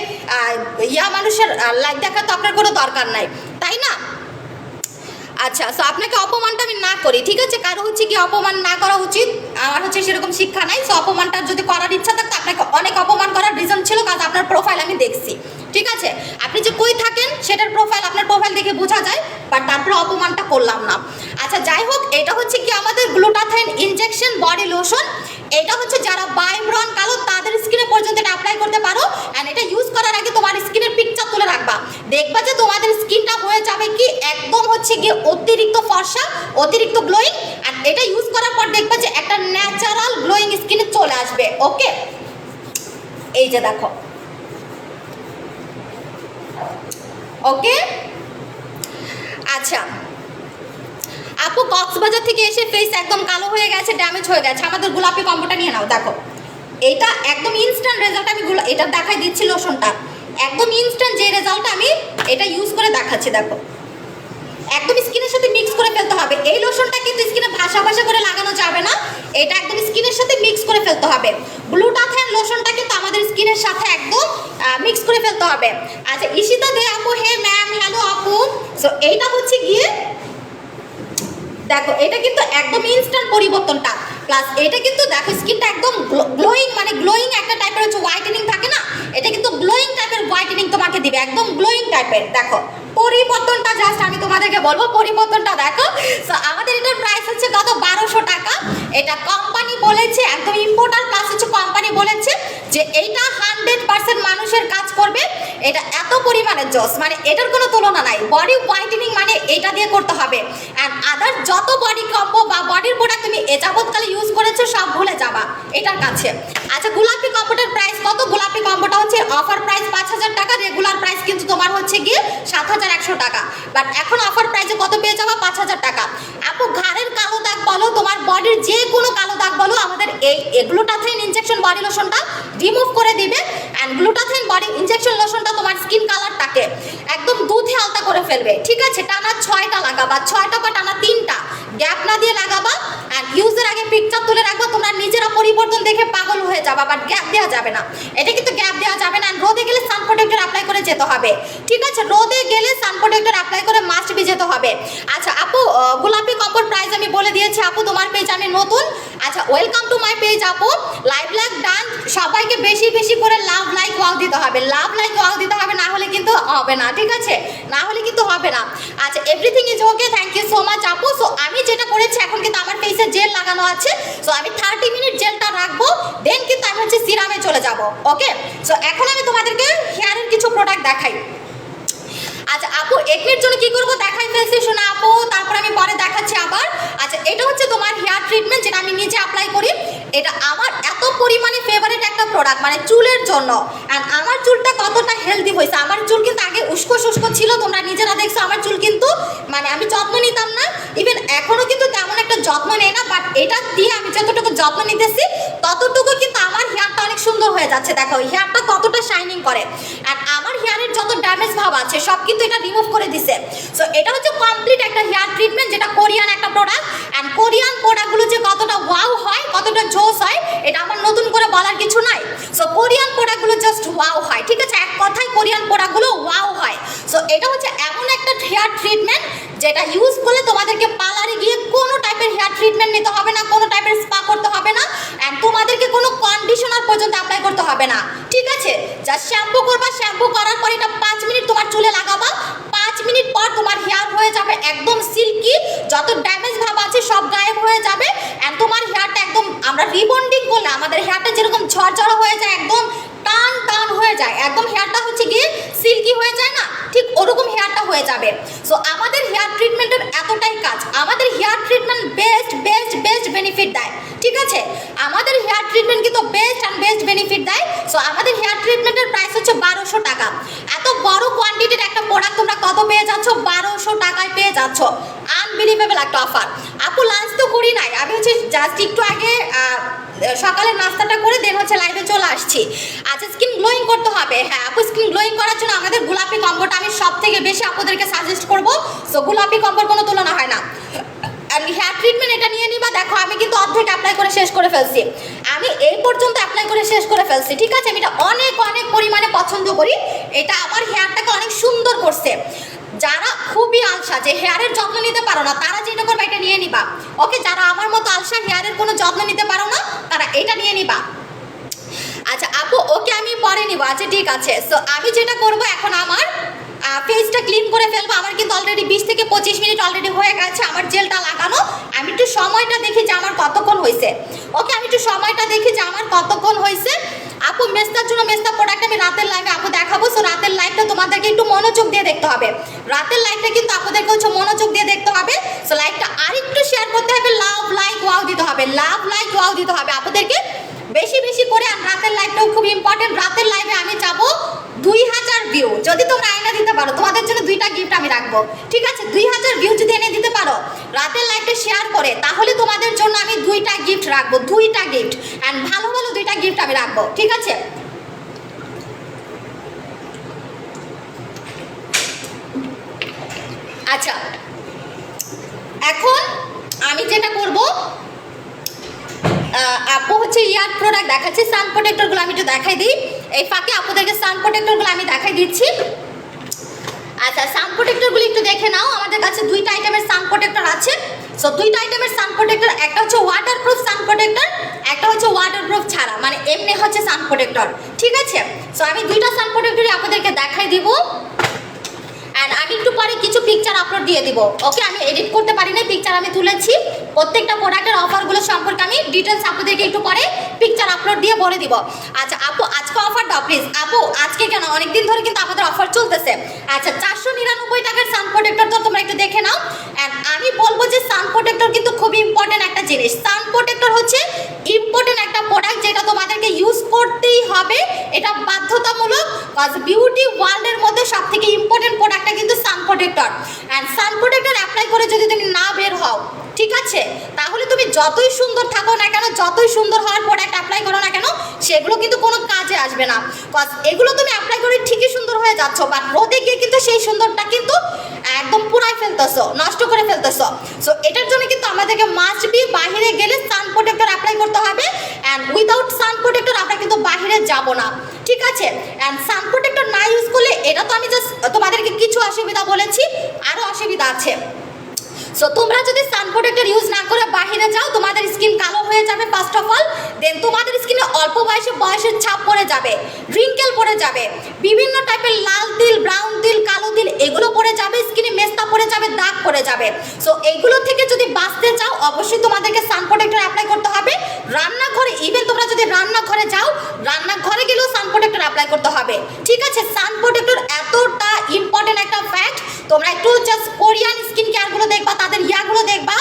মানুষের লাইভ দেখার তো আপনার কোনো দরকার নাই, তাই না? আচ্ছা সো আপনাকে অপমানটা আমি না করি, ঠিক আছে? কারো হচ্ছে কি অপমান না করা উচিত, আমার হচ্ছে সেরকম শিক্ষা নাই। সো অপমানটা যদি করার ইচ্ছা থাকতো, আপনাকে অনেক অপমান করার রিজন ছিল, কারণ আপনার প্রোফাইল আমি দেখছি, ঠিক আছে? আপনি যে কই থাকেন সেটার প্রোফাইল, আপনার প্রোফাইল দেখে বোঝা যায়, বাট তারপরে অপমানটা করলাম না। আচ্ছা যাই হোক, এটা হচ্ছে কি আমাদের গ্লুটাথাইন ইনজেকশন বডি লোশন। এটা হচ্ছে যারা বাই ব্রণ কালো তাদের স্কিনে পর্যন্ত এটা অ্যাপ্লাই করতে পারো। অ্যান্ড এটা ইউজ করার আগে তোমার স্কিনের পিকচার তুলে রাখবা, দেখবা যে তোমাদের স্কিনটা হয়ে যাবে কি একদম হচ্ছে গিয়ে অতিরিক্ত ফর্সা, অতিরিক্ত গ্লোয়িং। আর এটা ইউজ করার পর দেখবা যে একটা ন্যাচারাল গ্লোয়িং স্কিনে চলে আসবে, ওকে? এই যে দেখো, ওকে? আচ্ছা আপু, কক্সবাজার থেকে এসে ফেস একদম কালো হয়ে গেছে, ড্যামেজ হয়ে গেছে, আমাদের গোলাপি কম্বোটা নিয়ে নাও। দেখো এটা একদম ইনস্ট্যান্ট রেজাল্ট, আমি এটা দেখাই দিচ্ছি লোশনটা, একদম ইনস্ট্যান্ট যে রেজাল্ট আমি এটা ইউজ করে দেখাচ্ছি। দেখো একদম স্কিনের সাথে মিক্স করে ফেলতে হবে, এই লোশনটা কিন্তু স্কিনে ভাসা ভাসা করে লাগানো যাবে না, এটা একদম স্কিনের সাথে মিক্স করে ফেলতে হবে। গ্লুটাথাইন লোশনটা কিন্তু আমাদের স্কিনের সাথে একদম মিক্স করে ফেলতে হবে। আচ্ছা ঈশিতা দে আপু, হে ম্যাম, হ্যালো আপু। সো এইটা হচ্ছে গিয়ে দেখো, এটা কিন্তু একদম ইনস্ট্যান্ট পরিবর্তনটা, প্লাস এটা কিন্তু দেখো স্কিনটা একদম গ্লোয়িং, মানে গ্লোয়িং একটা টাইপের হচ্ছে হোয়াইটেনিং থাকে না, এটা কিন্তু গ্লোয়িং টাইপের হোয়াইটেনিং তোমাকে দিবে, একদম গ্লোয়িং টাইপের। দেখো পরিবর্তনটা জাস্ট আমি তোমাদেরকে বলবো, পরিবর্তনটা দেখো। সো আমাদের এটার প্রাইস হচ্ছে কত? 1200 টাকা। এটা কোম্পানি বলেছে, একদম ইম্পোর্টার প্লাস হচ্ছে কোম্পানি বলেছে যে এইটা 100% মানুষের কাজ করবে, এটা এত পরিমাণে জোস, মানে এটার কোনো তুলনা নাই। বডি হোয়াইটেনিং মানে এটা দিয়ে করতে হবে, অ্যান্ড আদার যত বডি কম্বো বা বডির প্রোডাক্ট তুমি এ যাবৎকালে ইউজ করেছো সব ভুলে যাবা এটার কাছে। আচ্ছা, গোলাপি কম্বোটার প্রাইস কত? গোলাপি কম্বোটা হচ্ছে অফার প্রাইস 5000 টাকা, রেগুলার প্রাইস কিন্তু তোমার হচ্ছে গিয়ে 7100 টাকা, বাট এখন অফার প্রাইসে কত পেয়ে যাবা? 5000 টাকা। আপু ঘাড়ের কালো দাগ বলো, তোমার বডির যে কোনো কালো দাগ বলো, আমাদের এই গ্লুটাথাইন ইনজেকশন বডি লোশনটা রিমুভ করে দিবে, অ্যান্ড গ্লুটাথাইন বডি ইনজেকশন লোশনটা তোমার স্কিন কালারটাকে একদম দুধে আলতা করে ফেলবে। ঠিক আছে, টানা 6টা লাগাবা, 6টা বা টানা 3টা, গ্যাপ না দিয়ে লাগাবা, অ্যান্ড ইউজের আগে পিকচার তুলে রাখবা, তোমরা নিজেরা পরিবর্তন দেখে পাগল হয়ে যাবা, বাট গ্যাপ দেওয়া যাবে না, এটা কিন্তু গ্যাপ দেওয়া যাবে না। রোদে গেলে সান প্রোটেক্টর অ্যাপ্লাই করে যেতে হবে। ঠিক আছে, রোদে গেলে সান প্রোটেক্টর অ্যাপ্লাই করে মাস্ট বি যেতে হবে। আচ্ছা আপু, গোলাপি কম্বোর প্রাইস আমি বলে দিয়েছি আপু, তোমার পেজ আমি নতুন। আচ্ছা, ওয়েলকাম টু মাই পেজ আপু। লাইভ লাইক ডান, সবাইকে বেশি বেশি করে লাভ লাইক ওয়াও দিতে হবে, লাভ লাইক ওয়াও দিতে হবে, না হলে কিন্তু হবে না। ঠিক আছে, না হলে কিন্তু হবে না। আচ্ছা, everything is okay, thank you so much আপু। সো আমি যেটা করেছি, এখন কিন্তু আমার ফেসে জেল লাগানো আছে, সো আমি 30 মিনিট জেলটা রাখবো, দেন কিন্তু আমি হচ্ছে সিরামে চলে যাব। ওকে, সো এখন আমি তোমাদেরকে হেয়ারের কিছু প্রোডাক্ট দেখাই। আচ্ছা আপু, একনির জন্য কি করবো দেখাই ফেলছি শোনা আপু, তারপর আমি পরে দেখাচ্ছি আবার। আচ্ছা, এটা হচ্ছে তোমার হেয়ার ট্রিটমেন্ট, যেটা আমি নিজে অ্যাপ্লাই করি। এটা আমার এত পরিমাণে ফেভারিট একটা প্রোডাক্ট, মানে চুলের জন্য। অ্যান্ড আমার চুলটা কতটা হেলদি হয়েছে, আমার চুল কিন্তু আগে উস্কো শুষ্কো ছিল, তোমরা নিজেরা দেখছো আমার চুল কিন্তু, মানে আমি যত্ন নিতাম না, ইভেন এখনও কিন্তু তেমন একটা যত্ন নেই না, বাট এটা দিয়ে আমি যতটুকু যত্ন নিতেছি ততটুকু কিন্তু আমার হেয়ারটা অনেক সুন্দর হয়ে যাচ্ছে। দেখো হেয়ারটা কতটা শাইনিং করে, অ্যান্ড আমার হেয়ারের যত ড্যামেজ ভাব আছে সব কিন্তু এটা রিমুভ করে দিছে। সো এটা হচ্ছে কমপ্লিট একটা হেয়ার ট্রিটমেন্ট, যেটা কোরিয়ান একটা প্রোডাক্ট, অ্যান্ড কোরিয়ান প্রোডাক্টগুলো যে কতটা ওয়াও হয়, কতটা জোস হয়, এটা আমার নতুন করে বলার কিছু নাই। সো কোরিয়ান প্রোডাক্টগুলো জাস্ট ওয়াও হয়। ঠিক আছে, এক কথায় কোরিয়ান প্রোডাক্টগুলো ওয়াও হয়। সো এটা হচ্ছে এমন একটা হেয়ার ট্রিটমেন্ট যেটা ইউজ করলে তোমাদেরকে পার্লারে গিয়ে কোনো টাইপের হেয়ার ট্রিটমেন্ট নিতে হবে না, কোনো টাইপের স্পা করতে হবে না, অ্যান্ড তোমাদেরকে কোনো কন্ডিশনার পর্যন্ত অ্যাপ্লাই করতে হবে না। ঠিক আছে, জাস্ট শ্যাম্পু করবা, শ্যাম্পু করার পর এটা 5 মিনিট তোমার চুলে লাগাবা, 5 মিনিট পর তোমার হেয়ার হয়ে যাবে একদম সিল্কি, যত ড্যামেজ ভাব আছে সব গায়েব হয়ে যাবে, অ্যান্ড তোমার হেয়ারটা একদম, আমরা রিবন্ডিং করলে আমাদের হেয়ারটা যেরকম ঝরঝরা হয়ে যায়, একদম টান টান হয়ে যায়, একদম হেয়ারটা হচ্ছে গিয়ে সিল্কি হয়ে যায় না, ঠিক ওরকম হেয়ারটা হয়ে যাবে। সো আমাদের হেয়ার ট্রিটমেন্টের এতটাই কাজ, আমাদের hair treatment best best best benefit দেয়। ঠিক আছে, আমাদের হেয়ার ট্রিটমেন্ট কিন্তু বেস্ট অ্যান্ড বেস্ট বেনিফিট দেয়। সো আমাদের হেয়ার ট্রিটমেন্টের প্রাইস হচ্ছে 1200 টাকা। এত বড় কোয়ান্টিটির একটা প্রোডাক্ট তোমরা কত পেয়ে যাচ্ছ? 1200 টাকায় পেয়ে যাচ্ছ। আনবিলিভেবল একটা অফার। আপু লাঞ্চ তো করি নাই, আমি হচ্ছে জাস্ট একটু আগে সকালের নাস্তাটা করে দেন হচ্ছে লাইভে চলে আসছি। আচ্ছা, স্কিন গ্লোয়িং করতে হবে। হ্যাঁ আপু, স্কিন গ্লোয়িং করার জন্য আমাদের গোলাপি কম্বোটা আমি সব থেকে বেশি আপনাদেরকে সাজেস্ট করবো। সো গোলাপি কম্বোর কোনো তুলনা হয় না। হেয়ার ট্রিটমেন্ট এটা নিয়ে নিবা। দেখো আমি কিন্তু অর্ধেক অ্যাপ্লাই করে শেষ করে ফেলছি, আমি এই পর্যন্ত অ্যাপ্লাই করে শেষ করে ফেলছি। ঠিক আছে, আমি এটা অনেক অনেক পরিমাণে পছন্দ করি, এটা আমার হেয়ারটাকে অনেক সুন্দর করছে। যারা খুবই আলসা, যে হেয়ারের যত্ন নিতে পারো না, তারা যেটা করবে এটা নিয়ে নিবা। ওকে, যারা আমার মতো আলসা, হেয়ারের কোনো যত্ন নিতে পারো না, তারা এটা নিয়ে নিবা। আচ্ছা আপু, ওকে আমি পরে নিব। আচ্ছা ঠিক আছে, সো আমি যেটা করব এখন, আমার ফেসটা ক্লিন করে ফেলবো। আমার কিন্তু অলরেডি 20 থেকে 25 মিনিট অলরেডি হয়ে গেছে আমার জেলটা লাগানো। আমি একটু সময়টা দেখি যে আমার কতক্ষণ হয়েছে। ওকে, আমি একটু সময়টা দেখি যে আমার কতক্ষণ হয়েছে। আপু মেস্তার জন্য মেস্তা প্রোডাক্ট আমি রাতের লাইভে আপু দেখাবো। সো রাতের লাইভটা তোমাদেরকে একটু মনোযোগ দিয়ে দেখতে হবে। রাতের লাইভটা কিন্তু আপনাদেরকে হচ্ছে মনোযোগ দিয়ে দেখতে হবে। সো লাইভটা আরেকটু শেয়ার করতে হবে, লাভ লাইক ওয়াও দিতে হবে, লাভ লাইক ওয়াও দিতে হবে আপনাদেরকে বেশি বেশি করে। আর রাতের লাইভটাও খুব ইম্পর্টেন্ট। রাতের লাইভে আমি যাবো 2000 ভিউ। যদি তোমরা আয়না দিতে পারো, তোমাদের জন্য 2টা গিফট আমি রাখবো। ঠিক আছে, 2000 ভিউ যদি এনে দিতে পারো রাতের লাইভটা শেয়ার করে, তাহলে তোমাদের জন্য আমি 2টা গিফট রাখবো, 2টা গিফট, অ্যান্ড ভালো ভালো 2টা গিফট আমি রাখবো। ঠিক আছে, আচ্ছা এখন আমি যেটা করবো, আপু হচ্ছে ইয়ার প্রোডাক্ট দেখাচ্ছি। সান প্রোটেক্টরগুলো আমি একটু দেখাই দিই, এই ফাঁকে আপুদেরকে সান প্রোটেক্টরগুলো আমি দেখাই দিচ্ছি। আচ্ছা, সান প্রোটেক্টরগুলো একটু দেখে নাও। আমাদের কাছে 2টা আইটেমের সান প্রোটেক্টর আছে। সো 2টা আইটেমের সান প্রোটেক্টর, একটা হচ্ছে ওয়াটারপ্রুফ সান প্রোটেক্টর, একটা হচ্ছে ওয়াটারপ্রুফ ছাড়া, মানে এমনি হচ্ছে সান প্রোটেক্টর। ঠিক আছে, সো আমি 2টা সান প্রোটেক্টরই আপনাদেরকে দেখাই দিব। অ্যান্ড আমি একটু পরে কিছু পিকচার আপলোড দিয়ে দিব। ওকে, আমি এডিট করতে পারি না, পিকচার আমি তুলেছি। প্রত্যেকটা প্রোডাক্টের অফারগুলো সম্পর্কে আমি ডিটেলস আপনাদেরকে একটু পরে পিকচার আপলোড দিয়ে বলে দিব। আচ্ছা আপু, আজকে অফার দাও প্লিজ। আপু আজকে কেন, অনেকদিন ধরে কিন্তু আমাদের অফার চলতেছে। আচ্ছা 499 টাকার সান প্রোটেক্টর তো তোমরা একটু দেখে নাও। অ্যান্ড আমি বলবো যে সান প্রোটেক্টর কিন্তু খুবই ইম্পর্টেন্ট একটা জিনিস। সান প্রোটেক্টর হচ্ছে ইম্পর্টেন্ট একটা প্রোডাক্ট যেটা তোমাদেরকে ইউজ করতেই হবে, এটা বাধ্যতামূলক। কজ বিউটি ওয়ার্ল্ডের মধ্যে সব থেকে ইম্পর্টেন্ট প্রোডাক্টটা কিন্তু sun protector. And sun protector apply করে যদি তুমি না বের হও, ঠিক আছে, তাহলে তুমি যতই সুন্দর থাকো না কেন, যতই সুন্দর হওয়ার প্রোডাক্ট অ্যাপ্লাই করো না কেন, সেগুলো কিন্তু কোনো কাজে আসবে না। কজ এগুলো তুমি অ্যাপ্লাই করে ঠিকই সুন্দর হয়ে যাচ্ছ, বাট রোদে গিয়ে কিন্তু সেই সুন্দরটা কিন্তু একদম পুরাই ফেলতেছো, নষ্ট করে ফেলতেছো। সো এটার জন্য কিন্তু আমাদেরকে মাস্ট বি বাহিরে গেলে সান প্রোটেক্টর অ্যাপ্লাই করতে হবে। অ্যান্ড উইদাউট সান প্রোটেক্টর আমরা কিন্তু বাহিরে যাব না, ঠিক আছে। অ্যান্ড সান প্রোটেক্টর না ইউজ করলে, এটা তো আমি জাস্ট তোমাদেরকে কিছু অসুবিধা বলেছি, আরও অসুবিধা আছে। সো তোমরা যদি সান প্রোটেক্টর ইউজ না করে বাহিরে যাও, তোমাদের স্কিন কালো হয়ে যাবে ফার্স্ট অফ অল। দেন তোমাদের স্কিনে অল্প বয়সের ছাপ পড়ে যাবে, রিঙ্কেল পড়ে যাবে, বিভিন্ন টাইপের লাল তিল, ব্রাউন তিল, কালো তিল এগুলো পড়ে যাবে, স্কিনে মেস্তা পড়ে যাবে, দাগ পড়ে যাবে। সো এইগুলো থেকে যদি বাঁচতে চাও, অবশ্যই তোমাদেরকে সান প্রোটেক্টর অ্যাপ্লাই করতে হবে। রান্নাঘরে, ইভেন তোমরা যদি রান্নাঘরে যাও, রান্নাঘরে গেলেও সান প্রোটেক্টর অ্যাপ্লাই করতে হবে, ঠিক আছে। সান প্রোটেক্টর এতটা ইম্পর্টেন্ট একটা ফ্যাক্ট। তোমরা একটু জাস্ট কোরিয়ান স্কিন কেয়ারগুলো দেখবা, তাদের ইয়াগুলো দেখবা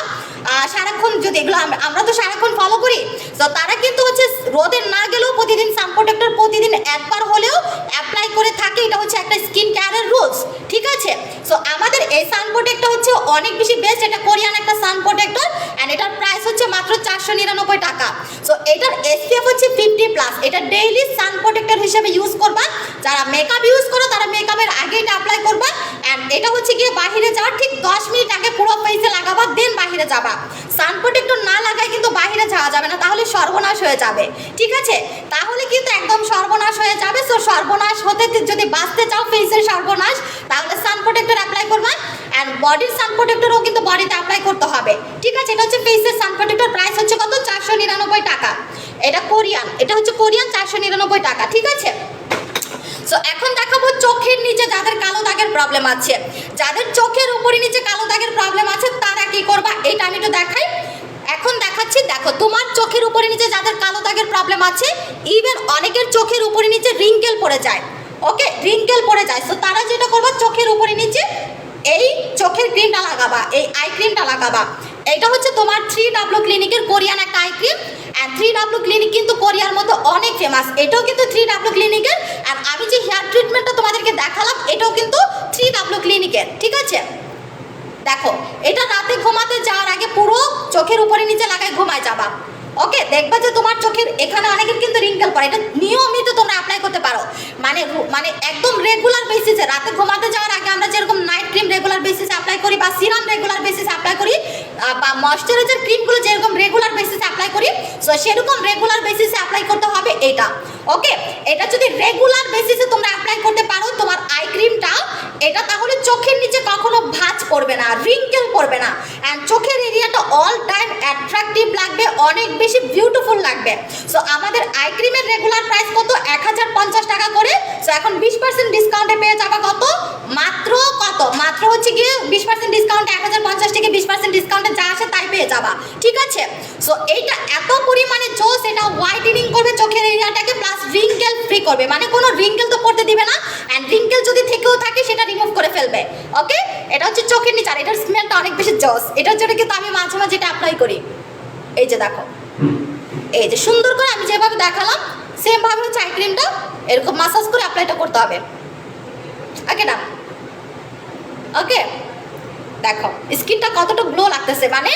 সারাক্ষণ, যদি এগুলো আমরা তো সারাক্ষণ ফলো করি। তো তারা কিন্তু হচ্ছে রোদে না গেলেও প্রতিদিন সান প্রোটেক্টর প্রতিদিন একবার হলেও অ্যাপ্লাই করে থাকে। এটা হচ্ছে একটা স্কিন কেয়ারের রুলস, ঠিক আছে। সো আমাদের এই সান প্রোটেক্টর হচ্ছে অনেক বেশি বেস্ট। এটা কোরিয়ান একটা সান প্রোটেক্টর, অ্যান্ড এটার প্রাইস হচ্ছে মাত্র 499 টাকা। সো এটার SPF হচ্ছে 50+। এটা ডেইলি সান প্রোটেক্টর হিসেবে ইউজ করবা। যারা মেকআপ ইউজ করো তারা মেকআপের আগে এটা অ্যাপ্লাই করবা। অ্যান্ড এটা হচ্ছে গিয়ে বাহিরে যাওয়ার ঠিক 10 মিনিট আগে পুরো ফেসে লাগাবা, দেন বাহিরে যাবা। সান প্রোটেক্টর না লাগায় কিন্তু বাহিরে যাওয়া যাবে না, তাহলে সর্বনাশ হয়ে যাবে, ঠিক আছে। তাহলে কিন্তু একদম সর্বনাশ হয়ে যাবে। সো সর্বনাশ হতে যদি বাঁচতে চাও, ফেসের সর্বনাশ, তাহলে সান প্রোটেক্টর অ্যাপ্লাই করবা। অ্যান্ড বডির সান প্রোটেক্টরও কিন্তু বডিতে অ্যাপ্লাই করতে হবে, ঠিক আছে। এটা হচ্ছে ফেসের সান প্রোটেক্টর, প্রাইস হচ্ছে কত, 499 টাকা। এটা কোরিয়ান, এটা হচ্ছে কোরিয়ান, 499 টাকা, ঠিক আছে। সো এখন দেখাবো চোখের নিচে যাদের কালো দাগের প্রবলেম আছে। যাদের চোখের উপরে নিচে কালো দাগের প্রবলেম আছে তারা কি করবা, এটা আমি একটু দেখাই। এখন দেখাচ্ছি, দেখো তোমার চোখের উপরে নিচে যাদের কালো দাগের প্রবলেম আছে, ইভেন অনেকের চোখের উপরে নিচে রিঙ্কেল পড়ে যায়, ওকে, রিঙ্কেল পড়ে যায়। সো তারা যেটা করবা, চোখের উপরে নিচে এই চোখের ক্রিমটা লাগাবা, এই আই ক্রিমটা লাগাবা। এটা হচ্ছে তোমার 3W ক্লিনিকের কোরিয়ান একটা eye cream. And 3W clinic কিন্তু কোরিয়ার মধ্যে অনেক ফেমাস, এটাও কিন্তু 3W ক্লিনিকের। আর আমি যে হেয়ার ট্রিটমেন্টটা তোমাদেরকে দেখালাম, এটাও কিন্তু 3W ক্লিনিকের, ঠিক আছে। দেখো, এটা রাতে ঘুমাতে যাওয়ার আগে পুরো চোখের উপরে নিচে লাগাই ঘুমায় যাবা, ওকে। দেখবা যে তোমার চোখের এখানে অনেকের কিন্তু রিঙ্কেল পড়ে, এটা নিয়মিত তোমরা অ্যাপ্লাই করতে পারো। মানে একদম রেগুলার বেসিসে, রাতে ঘুমাতে যাওয়ার আগে আমরা যেরকম নাইট ক্রিম রেগুলার বেসিসে অ্যাপ্লাই করি, বা সিরাম রেগুলার বেসিসে অ্যাপ্লাই করি, বা ময়শ্চারাইজার ক্রিমগুলো যেরকম রেগুলার বেসিসে অ্যাপ্লাই করি, সো সেরকম রেগুলার বেসিসে অ্যাপ্লাই করতে হবে এটা, ওকে। এটা যদি রেগুলার বেসিসে তোমরা অ্যাপ্লাই করতে পারো তোমার আই ক্রিমটা, এটা তাহলে চোখের নিচে কখনো ভাঁজ পড়বে না, রিঙ্কেল পড়বে না। অ্যান্ড চোখের এরিয়াটা অল টাইম অ্যাট্রাকটিভ লাগবে, অনেক বেশি বিউটিফুল লাগবে। সো আমাদের আই ক্রিমের রেগুলার প্রাইস কত, 1050 টাকা করে। সো এখন 20% ডিসকাউন্টে পেয়ে যাবা কত, মাত্র হচ্ছে গিয়ে 20% ডিসকাউন্টে 1050 থেকে 20% ডিসকাউন্টে যা আসে তাই পেয়ে যাবা, ঠিক আছে। সো এইটা এত পরিমাণে জোস, এটা হোয়াইটেনিং করবে চোখের এরিয়াটাকে, প্লাস রিঙ্কেল ফ্রি করবে, মানে কোনো রিঙ্কেল তো পড়তে দিবে না। অ্যান্ড রিঙ্কেল যদি থেকেও থাকে সেটা রিমুভ করে ফেলবে, ওকে। এটা হচ্ছে চোখের নিচে, আর এটার স্মেলটা অনেক বেশি জোস। এটার জন্য কিন্তু আমি মাঝে মাঝে এটা অ্যাপ্লাই করি। এই যে দেখো, এই যে সুন্দর করে আমি যেভাবে দেখালাম সেম ভাবে হচ্ছে আই ক্রিমটা এরকম মাসাজ করে অ্যাপ্লাইটা করতে হবে, ওকে না, ওকে। দেখো স্কিনটা কতটা গ্লো লাগতেছে, মানে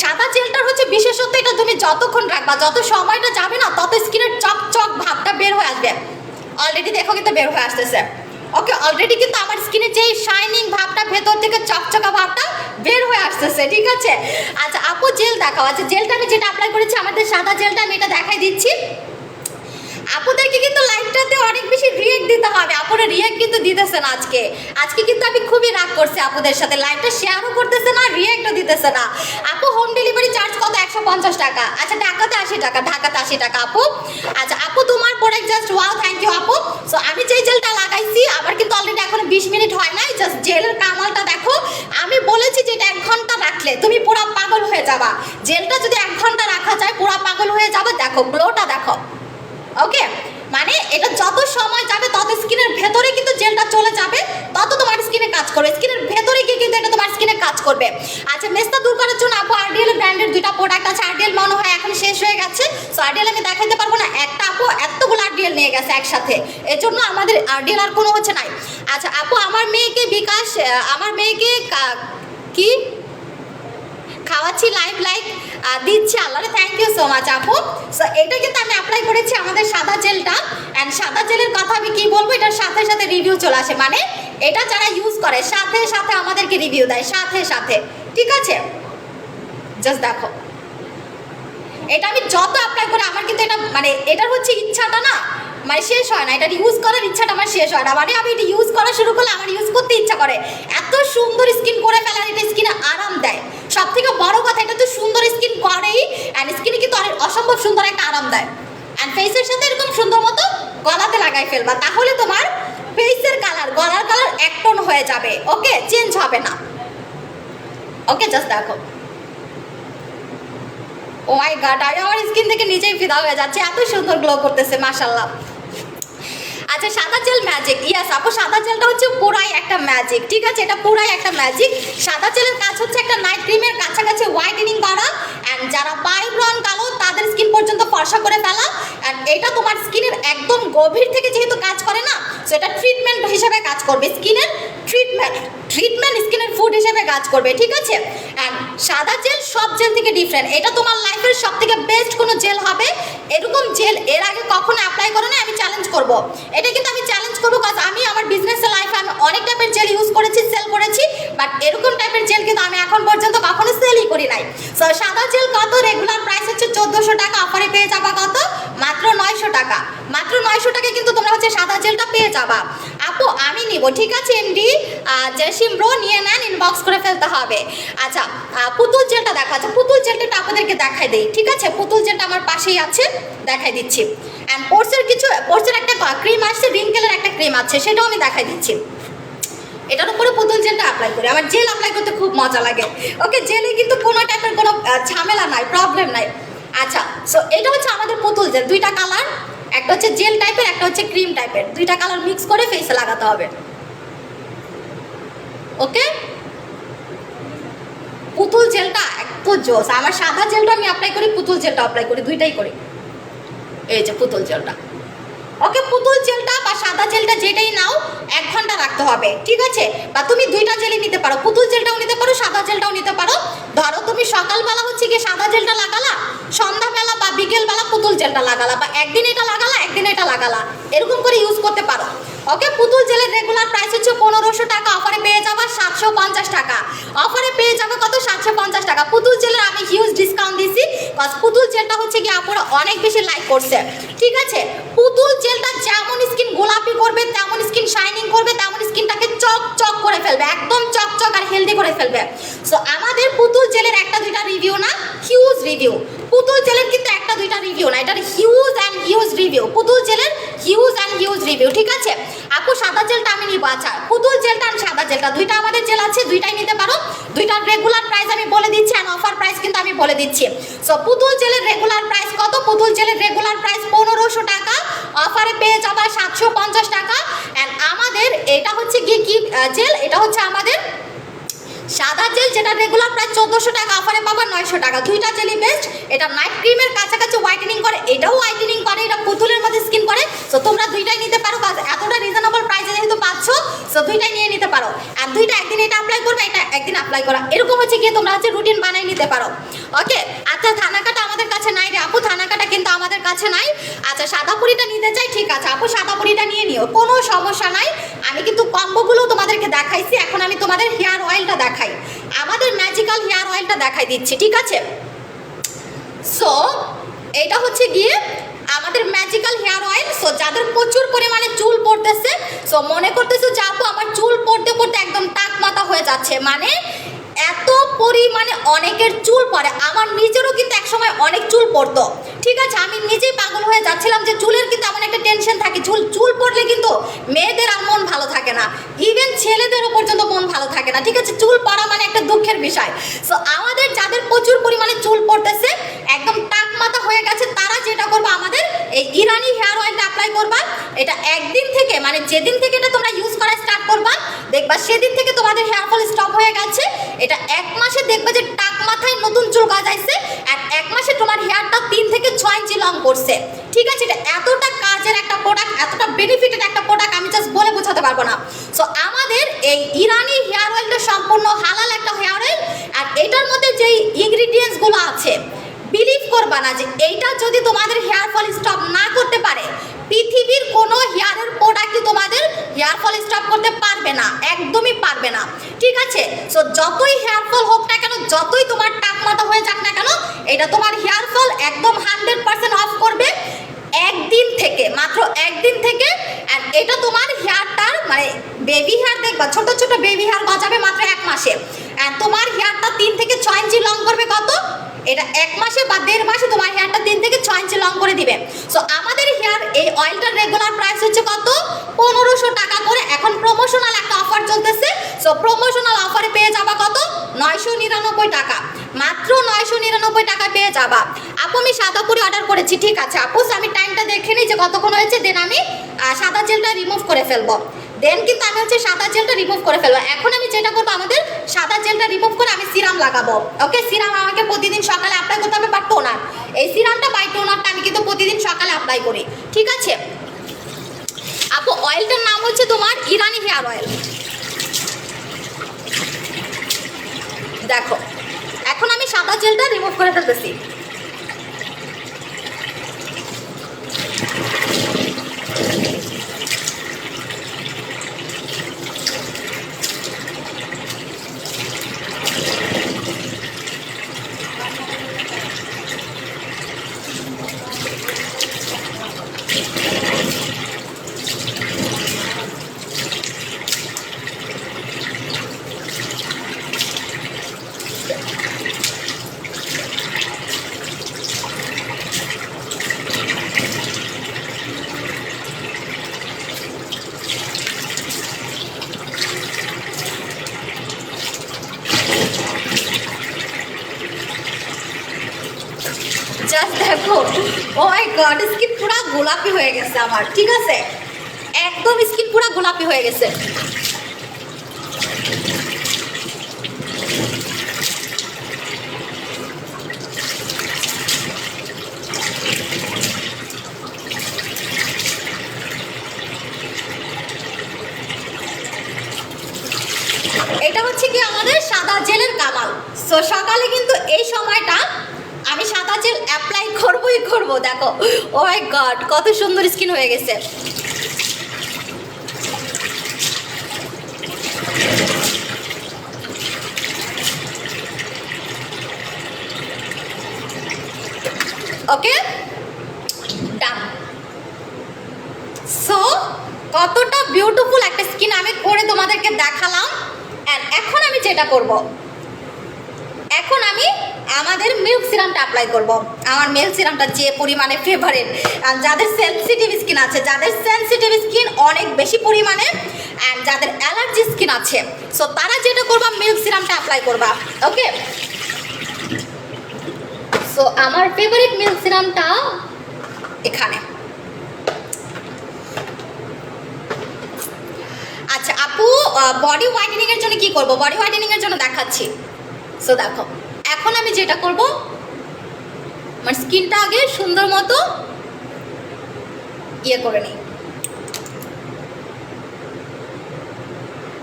সাদা জেলটার হচ্ছে বিশেষত্ব, এটা তুমি যতক্ষণ রাখবা, যত সময়টা যাবে না, তত স্কিনের চকচক ভাবটা বের হয়ে আসবে। অলরেডি দেখো কিন্তু বের হয়ে আসতেছে, ওকে। অলরেডি কিন্তু আমার স্কিনে যে শাইনিং ভাবটা, ভেতর থেকে চকচকা ভাবটা বের হয়ে আসতেছে, ঠিক আছে। আচ্ছা আপু জেল দেখাও। আচ্ছা জেলটা আমি যেটা অ্যাপ্লাই করেছি, আমাদের সাদা জেলটা আমি এটা দেখাই দিচ্ছি। আপুদেরকে কিন্তু লাইভটাতে অনেক বেশি রিয়েক্ট দিতে হবে, আপুরা রিয়েক্ট কিন্তু দিতেছে না আজকে কিন্তু আমি খুবই রাগ করছি আপুদের সাথে, লাইভটা শেয়ারও করতেছে না, রিয়েক্টও দিতেছে না। আপু হোম ডেলিভারি চার্জ কত, 150 টাকা। আচ্ছা ঢাকাতে 80 টাকা, ঢাকাতে 80 টাকা আপু। আচ্ছা আপু তোমার product just wow, thank you আপু। সো আমি যে জেলটা লাগাইছি আমার কিন্তু অলরেডি এখন 20 মিনিট হয় নাই, জাস্ট জেলের কামালটা দেখো। আমি বলেছি যে এটা 1 ঘন্টা রাখলে তুমি পুরো পাগল হয়ে যাবা। জেলটা যদি 1 ঘন্টা রাখা যায় পুরো পাগল হয়ে যাবে। দেখো গ্লোটা দেখো, ওকে। মানে এটা যত সময় যাবে তত স্কিনের ভেতরে কিন্তু জেলটা চলে যাবে, তত তোমার স্কিনে কাজ করবে, স্কিনের ভেতরে গিয়ে কিন্তু এটা তোমার স্কিনে কাজ করবে। আচ্ছা, মেস্তা দূর করার জন্য আপু আরডিএল ব্র্যান্ডের 2টা প্রোডাক্ট আছে। আরডিএল মনে হয় এখন শেষ হয়ে গেছে, সো আরডিএল আমি দেখাইতে পারবো না। একটা আপু এতগুলো আরডিএল নিয়ে গেছে একসাথে, এর জন্য আমাদের আরডিএল আর কোনো হচ্ছে নাই। আচ্ছা আপু, আমার মেয়েকে বিকাশ, আমার মেয়েকে কি খাওয়াচ্ছি, লাইভ লাইক দিচ্ছি, আল্লাহরে থ্যাংক ইউ সো মাচ আপু। সো এটা কিন্তু আমি অ্যাপ্লাই করেছি আমাদের সাদা জেলটা, অ্যান্ড সাদা জেলের কথা আমি কি বলবো, এটার সাথে সাথে রিভিউ চলে আসে। মানে এটা যারা ইউজ করে সাথে সাথে আমাদেরকে রিভিউ দেয়, সাথে সাথে, ঠিক আছে। জাস্ট দেখো, এটা আমি যত অ্যাপ্লাই করে আমার কিন্তু এটা মানে এটার হচ্ছে ইচ্ছাটা না মানে শেষ হয় না, এটা ইউজ করার ইচ্ছাটা আমার শেষ হয় না। মানে আমি এটা ইউজ করা শুরু করলে আমার ইউজ করতে ইচ্ছা করে, এত সুন্দর স্কিন করে ফেলার, এটা স্কিনে আরাম দেয়। সব থেকে বড় কথা, এটা তো সুন্দর স্কিন করেই, অ্যান্ড স্কিনে কিন্তু অসম্ভব সুন্দর একটা আরাম দেয়। অ্যান্ড ফেসের সাথে এরকম সুন্দর মতো গলাতে লাগাই ফেলবা, তাহলে তোমার ফেসের কালার, গলার কালার এক টোন হয়ে যাবে, ওকে, চেঞ্জ হবে না। ওকে, জাস্ট দেখো, ও মাই গড, আমি আমার স্কিন থেকে নিজেই ফিদা হয়ে যাচ্ছে, এত সুন্দর গ্লো করতেছে, মাশাআল্লাহ। আচ্ছা, সাদা জেল ম্যাজিক, ইয়াস আপু, সাদা জেলটা হচ্ছে পুরাই একটা ম্যাজিক, ঠিক আছে, এটা পুরাই একটা ম্যাজিক। সাদা জেলের কাজ হচ্ছে একটা নাইট ক্রিমের কাছাকাছি হোয়াইটেনিং করা, অ্যান্ড যারা বায়ুগ্রহণ কালো তাদের স্কিন পর্যন্ত ফর্সা করে ফেলা। অ্যান্ড এটা তোমার স্কিনের একদম গভীর থেকে যেহেতু কাজ করে না, সো এটা ট্রিটমেন্ট হিসেবে কাজ করবে, স্কিনের ট্রিটমেন্ট স্কিনের ফুড হিসেবে কাজ করবে, ঠিক আছে। অ্যান্ড সাদা জেল সব জেল থেকে ডিফারেন্ট, এটা তোমার লাইফের সব থেকে বেস্ট কোনো জেল হবে। এরকম জেল এর আগে কখনো অ্যাপ্লাই করো না, আমি চ্যালেঞ্জ করবো, এটা কিন্তু আমি চ্যালেঞ্জ করবো, কাজ আমি আমার বিজনেসের লাইফে আমি অনেক টাইপের জেল ইউজ করেছি, সেল করেছি, বাট এরকম টাইপের জেল কিন্তু আমি এখন পর্যন্ত কখনো সেলই করি নাই। সো সাদা জেল কত, রেগুলার প্রাইস হচ্ছে 1400 টাকা, অফারে পেয়ে যাবা কত, মাত্র 900 টাকা। মাত্র 900 টাকায় কিন্তু তোমরা হচ্ছে সাদা জেলটা পেয়ে যাবা। আপু আমি নিব, ঠিক আছে এমডি জেসিম ব্রো, নিয়ে নেন, ইনবক্স করে ফেলতে হবে। আচ্ছা, পুতুল জেলটা দেখো। আচ্ছা, পুতুল জেলটা আপনাদেরকে দেখাই দেই, ঠিক আছে, পুতুল জেলটা আমার পাশেই আছে, দেখাই দিচ্ছি। অ্যান্ড পোর্সের একটা ক্রিম আসছে, রিঙ্কেলের একটা ক্রিম আছে, সেটাও আমি দেখাই দিচ্ছি। এটার উপরে পুতুল জেলটা অ্যাপ্লাই করি, আমার জেল অ্যাপ্লাই করতে খুব মজা লাগে, ওকে। জেলে কিন্তু কোনো টাইপের কোনো ঝামেলা নাই, প্রবলেম নাই। আচ্ছা, সো এটা হচ্ছে আমাদের পুতুল জেল, 2টা কালার, একটা হচ্ছে জেল টাইপের, একটা হচ্ছে ক্রিম টাইপের, 2টা কালার মিক্স করে ফেসে লাগাতে হবে, ওকে। পুতুল জেলটা এত জোস, আমার সাদা জেলটা আমি অ্যাপ্লাই করি, পুতুল জেলটা অ্যাপ্লাই করি, 2টাই করি। এই যে পুতুল জেলটা, ওকে। পুতুল জেলটা বা সাদা জেলটা যেটাই নাও 1 ঘন্টা রাখতে হবে, ঠিক আছে। বা তুমি 2টা জেলই নিতে পারো, পুতুল জেলটাও নিতে পারো, সাদা জেলটাও নিতে পারো। ধরো তুমি সকালবেলা হচ্ছে গিয়ে সাদা জেলটা লাগালা, সন্ধ্যাবেলা বা বিকেলবেলা পুতুল জেলটা লাগালা, বা একদিন এটা লাগালা একদিন এটা লাগালা, এরকম করে ইউজ করতে পারো, ওকে। পুতুল জেলের রেগুলার প্রাইস হচ্ছে 1500 টাকা, অফারে পেয়ে যাবা 750 টাকা, অফারে পেয়ে যাবে কত, 750 টাকা। পুতুল জেলের আমি হিউজ ডিসকাউন্ট দিছি, কজ পুতুল জেলটা হচ্ছে গিয়ে আপনারা অনেক বেশি লাইক করছে, ঠিক আছে। পুতুল জেলটা যেমন স্কিন গোলাপি করবে, তেমন স্কিন শাইনিং করবে, তেমন স্কিনটাকে চক চক করে ফেলবে, একদম চকচক আর হেলদি করে ফেলবে। সো আমাদের পুতুল জেলের 1-2টা রিভিউ না, হিউজ রিভিউ। পুতুল জেলের কিন্তু 1-2টা রিভিউ না, এটার হিউজ অ্যান্ড হিউজ রিভিউ, পুতুল জেলের হিউজ অ্যান্ড হিউজ রিভিউ, ঠিক আছে। আপু সাদা জেলটা আমি নিব। আচ্ছা, পুতুল জেলটা আর সাদা জেলটা 2টা আমাদের জেল আছে, 2টাই নিতে পারো। 2টার রেগুলার প্রাইস আমি বলে দিচ্ছি, আর অফার প্রাইস কিন্তু আমি বলে দিচ্ছি। সো পুতুল জেলের রেগুলার প্রাইস কত, পুতুল জেলের রেগুলার প্রাইস 1500 টাকা, অফারে পেয়ে যাবা 750 টাকা। অ্যান্ড আমাদের এটা হচ্ছে গিয়ে কি জেল, এটা হচ্ছে আমাদের সাদা জেল, যেটা রেগুলার প্রাইস 1400 টাকা, অফারে পাবা 900 টাকা। 2টা জেলই বেস্ট, এটা নাইট ক্রিমের কাছাকাছি হোয়াইটেনিং করে, এটাও হোয়াইটেনিং করে, এটা পুতুলের মধ্যে স্কিন করে। সো তোমরা 2টাই নিতে পারো, এতটা রিজনেবল প্রাইসে যেহেতু পাচ্ছ, সো 2টাই নিয়ে নিতে পারো। আর 2টা একদিন এটা অ্যাপ্লাই করবে, এটা একদিন অ্যাপ্লাই করা, এরকম হচ্ছে গিয়ে তোমরা হচ্ছে রুটিন বানাই নিতে পারো, ওকে। আচ্ছা, থানাকাটা আমাদের কাছে নাই রে আপু, থানাকাটা কিন্তু আমাদের কাছে নাই। আচ্ছা, সাদা পুরিটা নিতে চাই, ঠিক আছে আপু, সাদা পুরিটা নিয়ে নিও, কোনো সমস্যা নাই। আমি কিন্তু কম্বোগুলো তোমাদেরকে দেখাইছি, এখন আমি তোমাদের হেয়ার অয়েলটা দেখাই, আমাদের ম্যাজিক্যাল হেয়ার অয়েলটা দেখাই দিচ্ছি, ঠিক আছে। সো এটা হচ্ছে গিয়ে আমাদের ম্যাজিক্যাল হেয়ার অয়েল। সো যাদের প্রচুর পরিমাণে চুল পড়তেছে, সো মনে করতেছো যে আপু আমার চুল পড়তে পড়তে একদম টাক মাথা হয়ে যাচ্ছে, মানে এত পরিমাণে অনেকের চুল পড়ে, আমার নিজেরও কিন্তু একসময় অনেক চুল পড়তো, ঠিক আছে, আমি নিজেই পাগল হয়ে যাচ্ছিলাম বলছিলাম যে চুলের কিন্তু এমন একটা টেনশন থাকে, চুল পড়লে কিন্তু মেয়েদের আর মন ভালো থাকে না, ইভেন ছেলেদেরও পর্যন্ত মন ভালো থাকে না, ঠিক আছে? চুল পড়া মানে একটা দুঃখের বিষয়। সো আমাদের যাদের প্রচুর পরিমাণে চুল পড়তেছে, একদম টাক মাথা হয়ে গেছে, তারা যেটা করবে আমাদের এই ইরানি হেয়ার অয়েলটা অ্যাপ্লাই করবা। এটা একদিন থেকে, মানে যেদিন থেকে এটা তোমরা ইউজ করা স্টার্ট করবা, দেখবা সেদিন থেকে তোমাদের হেয়ার ফল স্টপ হয়ে গেছে। এটা 1 মাসে দেখবা যে টাক মাথায় নতুন চুল গজাইছে, আর 1 মাসে তোমার হেয়ারটা 3 থেকে 6 ইঞ্চি লং করছে, ঠিক আছে? এটা এতটা কাজের একটা প্রোডাক্ট, এতটা বেনিফিটেড একটা প্রোডাক্ট, আমি জাস্ট বলে বোঝাতে পারবো না। সো আমাদের এই ইরানি হেয়ার অয়েলটা সম্পূর্ণ হালাল একটা হেয়ার অয়েল, আর এটার মধ্যে যেই ইনগ্রিডিয়েন্টসগুলো আছে, বিলিভ করবা না যে এইটা যদি তোমাদের হেয়ার ফল স্টপ না করতে পারে, পৃথিবীর কোনো হেয়ারের প্রোডাক্টই তোমাদের হেয়ার ফল স্টপ করতে পারবে না, একদমই পারবে না, ঠিক আছে? সো যতই হেয়ার ফল হোক না কেন, যতই তোমার টাক মাথা হয়ে যাক না কেন, এটা তোমার হেয়ার ফল একদম 100% অফ করবে একদিন থেকে, মাত্র একদিন থেকে। অ্যান্ড এটা তোমার হেয়ারটার মানে বেবি হেয়ার, দেখবা ছোট ছোট বেবি হেয়ার গজাবে মাত্র 1 মাসে, অ্যান্ড তোমার হেয়ারটা 3 থেকে 6 ইঞ্চি লং করবে কত? এটা 1 মাসে বা 1.5 মাসে তোমার হেয়ারটা 3 থেকে 6 ইঞ্চি লং করে দিবে। সো আমাদের হেয়ার এই অয়েলটার রেগুলার প্রাইস হচ্ছে কত? 1500 টাকা করে। এখন প্রমোশনাল একটা অফার চলতেছে, সো প্রমোশনাল অফারে পেয়ে যাবা কত? 999 টাকা, মাত্র 999 টাকায় পেয়ে যাবা। আপু আমি সাদা পুরি অর্ডার করেছি, ঠিক আছে আপু, আমি টাইমটা দেখে নিই যে কতক্ষণ হয়েছে, দেন আমি সাদা জেলটা রিমুভ করে ফেলবো, দেন কিন্তু আমি হচ্ছে সাদা জেলটা রিমুভ করে ফেলবো। এখন আমি যেটা করবো, আমাদের সাদা জেলটা রিমুভ করে আমি সিরাম লাগাবো, ওকে? সিরাম আমাকে প্রতিদিন সকালে অ্যাপ্লাই করতে হবে, বাট টোনার, এই সিরামটা বাই টোনারটা আমি কিন্তু প্রতিদিন সকালে অ্যাপ্লাই করি, ঠিক আছে আপু? অয়েলটার নাম হচ্ছে তোমার ইরানি হেয়ার অয়েল। দেখো এখন আমি সাদা জেলটা রিমুভ করে ফেলতেছি। জাস্ট দেখো, ও মাই গড, স্কিন পুরো গোলাপি হয়ে গেছে আমার, ঠিক আছে? একদম স্কিন পুরো গোলাপি হয়ে গেছে। এটা হচ্ছে কি আমাদের সাদা জেলের কামাল। সো সকালে কিন্তু এই সময়টা আমি সাদা জেল অ্যাপ্লাই করবই করবো। দেখো ও মাই গড, কত সুন্দর স্কিন হয়ে গেছে। ওকে ডান। সো কতটা বিউটিফুল একটা স্কিন আমি করে তোমাদেরকে দেখালাম। অ্যান্ড এখন আমি যেটা করব, এখন আমি আমাদের মিল্ক সিরামটা অ্যাপ্লাই করব। আমার মিল্ক সিরামটা যে পরিমাণে ফেভারিট, যাদের সেনসিটিভ স্কিন আছে, যাদের সেনসিটিভ স্কিন অনেক বেশি পরিমাণে, অ্যান্ড যাদের অ্যালার্জি স্কিন আছে, সো তারা যেটা করবা, মিল্ক সিরামটা অ্যাপ্লাই করবা, ওকে? সো আমার ফেভারিট মিল্ক সিরামটা এখানে। আচ্ছা আপু, বডি হোয়াইটেনিং এর জন্য কি করব? বডি হোয়াইটেনিং এর জন্য দেখাচ্ছি। সো দেখো এখন আমি যেটা করব, আমার স্কিনটা আগে সুন্দর মতো ইয়ে করে নিই।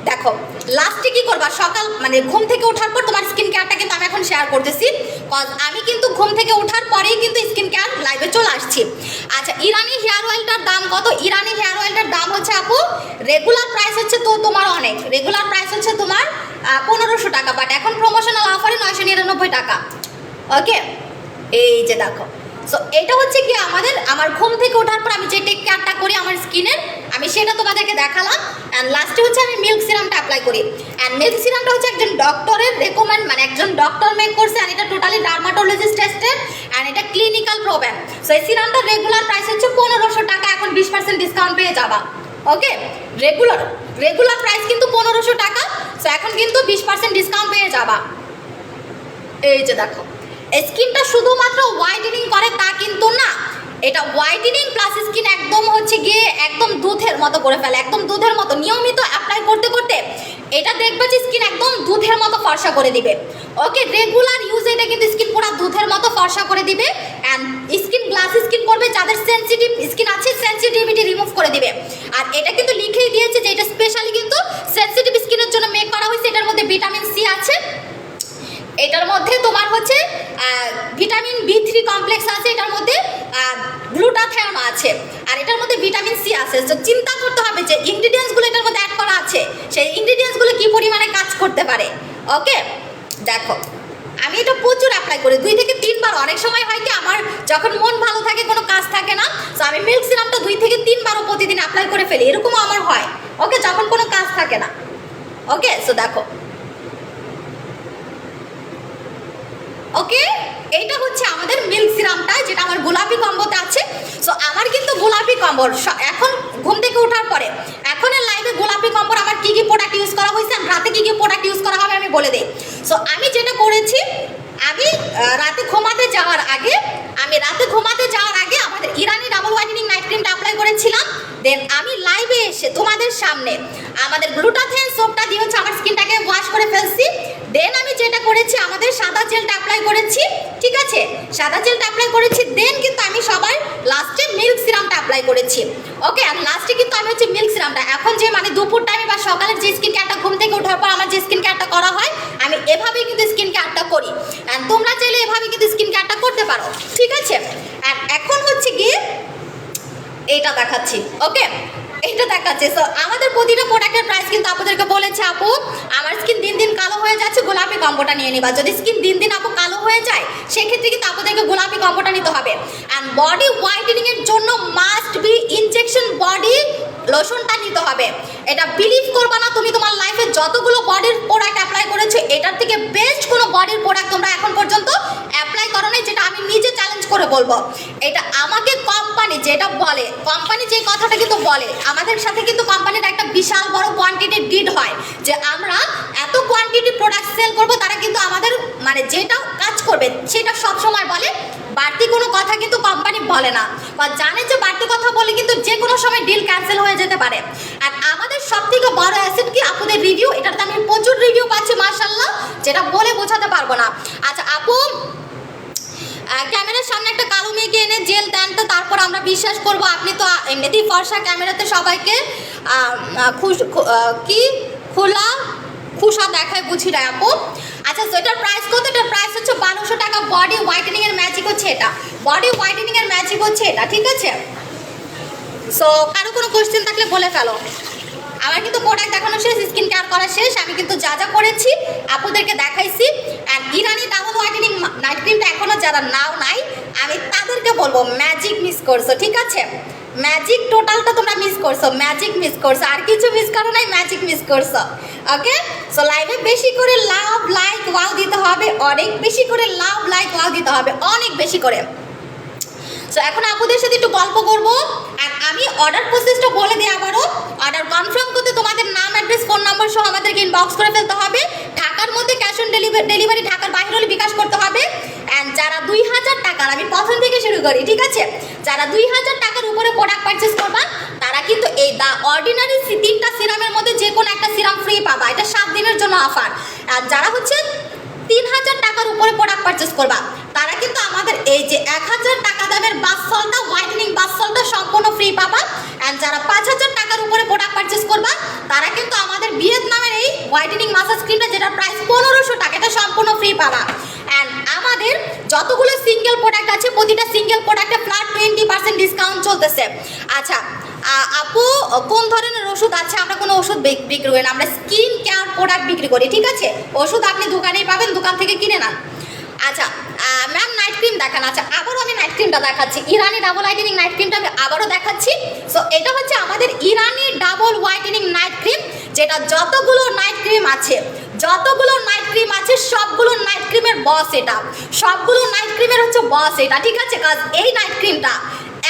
দেখো লাস্টে কি করবা, সকাল মানে ঘুম থেকে ওঠার পর তোমার স্কিন কেয়ারটা কিন্তু আমি এখন শেয়ার করতেছি, কজ আমি কিন্তু ঘুম থেকে ওঠার পরেই কিন্তু স্কিন কেয়ার লাইভে চলে আসছি। আচ্ছা ইরানি হেয়ার অয়েলটার দাম কত? ইরানি হেয়ার অয়েলটার দাম হচ্ছে আপু, রেগুলার প্রাইস হচ্ছে তো তোমার অনেক, রেগুলার প্রাইস হচ্ছে তোমার 1500 টাকা, বাট এখন প্রমোশনাল অফারে 999 টাকা, ওকে? এই যে দেখো, সো এটা হচ্ছে কি আমার ঘুম থেকে ওঠার পর আমি যে টেক কেয়ারটা করি আমার স্কিনের, আমি সেটা তোমাদেরকে দেখালাম। অ্যান্ড লাস্টে হচ্ছে আমি মিল্ক সিরামটা অ্যাপ্লাই করি। অ্যান্ড মিল্ক সিরামটা হচ্ছে একজন ডক্টরের রেকমেন্ড, মানে একজন ডক্টর মেক করছে। অ্যান্ড এটা টোটালি ডার্মাটোলজিস্ট টেস্টেড অ্যান্ড এটা ক্লিনিক্যাল প্রোভেন। সো এই সিরামটার রেগুলার প্রাইস হচ্ছে 1500 টাকা, এখন 20% ডিসকাউন্ট পেয়ে যাবা। ওকে, রেগুলার প্রাইস কিন্তু 1500 টাকা। সো এখন কিন্তু 20% ডিসকাউন্ট পেয়ে যাবা। এই যে দেখো, স্কিনটা শুধুমাত্র হোয়াইটেনিং করে তা কিন্তু না, এটা হোয়াইটেনিং প্লাস স্কিন একদম হচ্ছে গিয়ে একদম দুধের মতো করে ফেলে, একদম দুধের মতো। নিয়মিত অ্যাপ্লাই করতে করতে এটা দেখবে যে স্কিন একদম দুধের মতো ফর্সা করে দিবে। ওকে, রেগুলার ইউজ এটা কিন্তু স্কিন পুরো দুধের মতো ফর্সা করে দিবে। অ্যান্ড স্কিন গ্লাস স্কিন করবে, যাদের সেনসিটিভ স্কিন আছে সেনসিটিভিটি রিমুভ করে দিবে। আর এটা কিন্তু লিখেই দিয়েছে যে এটা স্পেশালি কিন্তু সেনসিটিভ স্কিনের জন্য মেক করা হয়েছে। এটার মধ্যে ভিটামিন সি আছে, এটার মধ্যে তোমার হচ্ছে ভিটামিন B3 কমপ্লেক্স আছে, এটার মধ্যে গ্লুটাথায়ন আছে, আর এটার মধ্যে ভিটামিন সি আছে। তো চিন্তা করতে হবে যে ইনগ্রিডিয়েন্টসগুলো এটার মধ্যে অ্যাড করা আছে, সেই ইনগ্রিডিয়েন্টসগুলো কী পরিমাণে কাজ করতে পারে। ওকে, দেখো আমি এটা প্রচুর অ্যাপ্লাই করি, 2 থেকে 3 বার। অনেক সময় হয় কি আমার যখন মন ভালো থাকে, কোনো কাজ থাকে না, তো আমি মিল্ক সিরামটা 2 থেকে 3 বারও প্রতিদিন অ্যাপ্লাই করে ফেলি, এরকমও আমার হয়। ওকে, যখন কোনো কাজ থাকে না। ওকে, সো দেখো, ওকে এইটা হচ্ছে আমাদের মিল্ক সিরামটা, যেটা আমার গোলাপি কম্বোতে আছে। সো আমার কিন্তু গোলাপি কম্বোর এখন ঘুম থেকে ওঠার পরে এখনের লাইভে গোলাপি কম্বোর আমার কী কী প্রোডাক্ট ইউজ করা হয়েছে, আর রাতে কী কী প্রোডাক্ট ইউজ করা হবে আমি বলে দিই। সো আমি যেটা করেছি, আমি রাতে ঘুমাতে যাওয়ার আগে আমাদের ইরানি ডাবল হোয়াইটেনিং নাইট ক্রিমটা অ্যাপ্লাই করেছিলাম। দেন আমি লাইভে এসে তোমাদের সামনে আমাদের গ্লুটাথায়ন সোপটা দিয়ে হচ্ছে আমার স্কিনটাকে ওয়াশ করে ফেলছি। দেন আমি যেটা করেছি, আমাদের সাদা জেলটা অ্যাপ্লাই করেছি, ঠিক আছে, সাদা জেলটা অ্যাপ্লাই করেছি। দেন কিন্তু আমি সবার লাস্টে মিল্ক সিরামটা অ্যাপ্লাই করেছি। ওকে, আর লাস্টে কিন্তু আমি হচ্ছে মিল্ক সিরামটা, এখন যে মানে দুপুর টাইমে বা সকালের যে স্কিন কেয়ারটা ঘুম থেকে ওঠার পর আমার যে স্কিন কেয়ারটা করা হয়, আমি এভাবেই কিন্তু স্কিন কেয়ারটা করি। অ্যান্ড তোমরা চাইলে এভাবে কিন্তু স্কিন কেয়ারটা করতে পারো, ঠিক আছে। অ্যান্ড এখন হচ্ছে গিয়ে এইটা দেখাচ্ছি। ওকে, এটা দেখাচ্ছে। সো আমাদের প্রতিটা প্রোডাক্টের প্রাইস কিন্তু আপনাদেরকে বলেছে, আপু আমার স্কিন দিন দিন কালো হয়ে যাচ্ছে, গোলাপি কম্বোটা নিয়ে নিবা। যদি স্কিন দিন দিন আপু কালো হয়ে যায়, সেক্ষেত্রে কিন্তু আপনাদেরকে গোলাপি কম্বোটা নিতে হবে। অ্যান্ড বডি হোয়াইটেনিংয়ের জন্য মাস্ট বি ইনজেকশন বডি লোশনটা নিতে হবে। এটা বিলিভ করবা না, তুমি তোমার লাইফে যতগুলো বডির প্রোডাক্ট অ্যাপ্লাই করেছো, এটার থেকে বেস্ট কোনো বডির প্রোডাক্ট তোমরা এখন পর্যন্ত অ্যাপ্লাই করো নাই, যেটা আমি নিজে চ্যালেঞ্জ করে বলবো। এটা আমাকে কোম্পানি যেটা বলে, কোম্পানি যে কথাটা কিন্তু বলে, আমাদের সাথে কিন্তু কোম্পানির একটা বিশাল বড় কোয়ান্টিটির ডিড হয়, যে আমরা এত কোয়ান্টিটি প্রোডাক্ট সেল করব। তারা কিন্তু আমাদের মানে যেটা কাজ করবে সেটা সবসময় বলে, বাড়তি কোনো কথা কিন্তু কোম্পানি বলে না, বা জানে যে বাড়তি কথা বলে কিন্তু যে কোনো সময় ডিল ক্যান্সেল হয়ে যেতে পারে। আর আমাদের সব থেকে বড় অ্যাসেট কি, আপনাদের রিভিউ। এটাতে আমি প্রচুর রিভিউ পাচ্ছি মাশাআল্লাহ, যেটা বলে বোঝাতে পারবো না। আচ্ছা আপু, ক্যামেরার সামনে একটা কালো মেয়েকে এনে জেল দেন, তো তারপর আমরা বিশ্বাস করব। আপনি তো এমনিতেই ফর্সা, ক্যামেরাতে সবাইকে কি খুশা দেখায়, বুঝি না আপু। আচ্ছা, সো এটার প্রাইস কত? এটার প্রাইস হচ্ছে 1200 টাকা। বডি হোয়াইটেনিংয়ের ম্যাজিক হচ্ছে এটা, বডি হোয়াইটেনিংয়ের ম্যাজিক হচ্ছে এটা, ঠিক আছে। সো কারো কোনো কোশ্চেন থাকলে বলে ফেলো। আমার কিন্তু প্রোডাক্ট দেখানো শেষ, স্কিন কেয়ার করা শেষ। আমি কিন্তু যা যা করেছি আপুদেরকে দেখাইছি। And Irani double whitening night ক্রিমটা এখনও যারা নাও নাই, আমি তাদেরকে বলবো ম্যাজিক মিস করছো, ঠিক আছে। ম্যাজিক টোটালটা তোমরা মিস করছো, ম্যাজিক মিস করছো, আর কিছু মিস করো নাই, ম্যাজিক মিস করছো। ওকে, সো লাইভে বেশি করে লাভ লাইক ওয়াও দিতে হবে, অনেক বেশি করে লাভ লাইক ওয়াও দিতে হবে, অনেক বেশি করে। সো এখন আপুদের সাথে একটু গল্প করবো। আর আমি অর্ডার প্রসেসটা বলে দিই আবারও। অর্ডার কনফার্ম করতে তোমাদের নাম, অ্যাড্রেস, ফোন নম্বর সহ আমাদেরকে ইনবক্স করে ফেলতে হবে। ঢাকার মধ্যে ক্যাশ অন ডেলিভারি, ঢাকার বাইরে হলে বিকাশ করতে হবে। অ্যান্ড যারা 2000 টাকার, আমি প্রথম থেকে শুরু করি, ঠিক আছে, যারা 2000 টাকার উপরে প্রোডাক্ট পারচেস করবা, তারা কিন্তু এই দ্য অর্ডিনারি 3টা সিরামের মধ্যে যে কোনো একটা সিরাম ফ্রি পাবা। এটা 7 দিনের জন্য অফার। আর যারা হচ্ছে 3000 টাকার উপরে প্রোডাক্ট পারচেস করবা, তারা কিন্তু আমাদের এই যে 1000 টাকা দামের বাস সলটা, হোয়াইটেনিং বাস সলটা সম্পূর্ণ ফ্রি পাবা। অ্যান্ড যারা 5000 টাকার উপরে প্রোডাক্ট পারচেস করবা, তারা কিন্তু আমাদের ভিয়েতনামের এই হোয়াইটেনিং মাসাজ ক্রিমটা, যেটার প্রাইস 1500 টাকা, এটা সম্পূর্ণ ফ্রি পাবা। অ্যান্ড আমাদের যতগুলো সিঙ্গেল প্রোডাক্ট আছে, প্রতিটা সিঙ্গেল প্রোডাক্টে ফ্ল্যাট 20% ডিসকাউন্ট চলতেছে। আচ্ছা আপু, কোন ধরনের ওষুধ আছে? আমরা কোনো ওষুধ বিক্রি করি না, আমরা স্কিন কেয়ার প্রোডাক্ট বিক্রি করি, ঠিক আছে। ওষুধ আপনি দোকানেই পাবেন, দোকান থেকে কিনে না। আচ্ছা ম্যাম, নাইট ক্রিম দেখান। আচ্ছা, আবারও আমি নাইট ক্রিমটা দেখাচ্ছি, ইরানি ডাবল হোয়াইটেনিং নাইট ক্রিমটা আমি আবারও দেখাচ্ছি। সো এটা হচ্ছে আমাদের ইরানি ডাবল হোয়াইটেনিং নাইট ক্রিম, যেটা যতগুলো নাইট ক্রিম আছে সবগুলো নাইট ক্রিমের বস এটা, সবগুলো নাইট ক্রিমের হচ্ছে বস এটা, ঠিক আছে। কাজ এই নাইট ক্রিমটা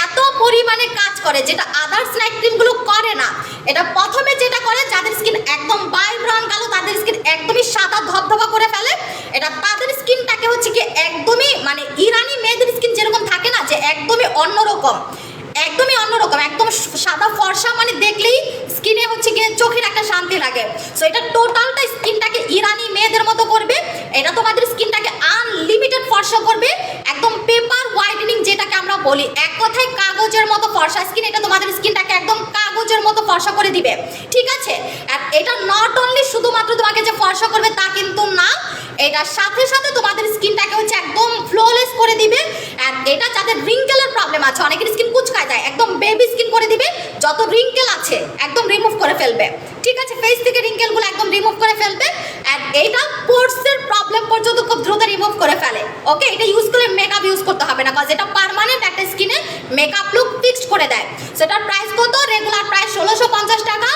এত পরিমাণে কাজ করে যেটা আদার্স নাইট ক্রিমগুলো করে না। এটা প্রথমে যেটা করে, যাদের স্কিন একদম ব্রাউন কালো, তাদের স্কিন একদমই সাদা ধবধবা করে ফেলে, এটা তাদের স্কিনটাকে হচ্ছে কি একদমই মানে ইরানি মেয়েদের স্কিন যেরকম থাকে না, যে একদমই অন্যরকম, একদম সাদা ফর্সা, মানে দেখলেই স্কিনে হচ্ছে গিয়ে চোখের একটা শান্তি লাগে। সো এটা টোটালটা স্কিনটাকে ইরানি মেয়েদের মতো করবে, এটা তোমাদের স্কিনটাকে আনলিমিটেড ফর্সা করবে, একদম পেপার হোয়াইটেনিং যেটাকে আমরা বলি, এক কথায় কাগজের মতো ফর্সা স্কিন, এটা তোমাদের স্কিনটাকে একদম কাগজের মতো ফর্সা করে দিবে, ঠিক আছে। আর এটা নট অনলি শুধুমাত্র তোমাকে যে ফর্সা করবে তা কিন্তু না, এটার সাথে সাথে তোমাদের স্কিনটাকে হচ্ছে একদম ফ্লোলেস করে দিবে। আর এটা যাদের রিঙ্কেলের প্রবলেম আছে, অনেকের স্কিন কুচকায় যায়, একদম বেবি স্কিন করে দিবে, যত রিঙ্কেল আছে একদম রিমুভ করে ফেলবে, ঠিক আছে। ফেস থেকে রিঙ্কেলগুলো একদম রিমুভ করে ফেলবে। আর এইটা পোর্সের প্রবলেম পর্যন্ত খুব দ্রুত রিমুভ করে ফেলে, ওকে। এটা ইউজ করলে মেকআপ ইউজ করতে হবে না, কারণ এটা পার্মানেন্ট একটা স্কিনে মেকআপ লুক ফিক্সড করে দেয়। সেটার প্রাইস কত? রেগুলার প্রাইস 1650 টাকা।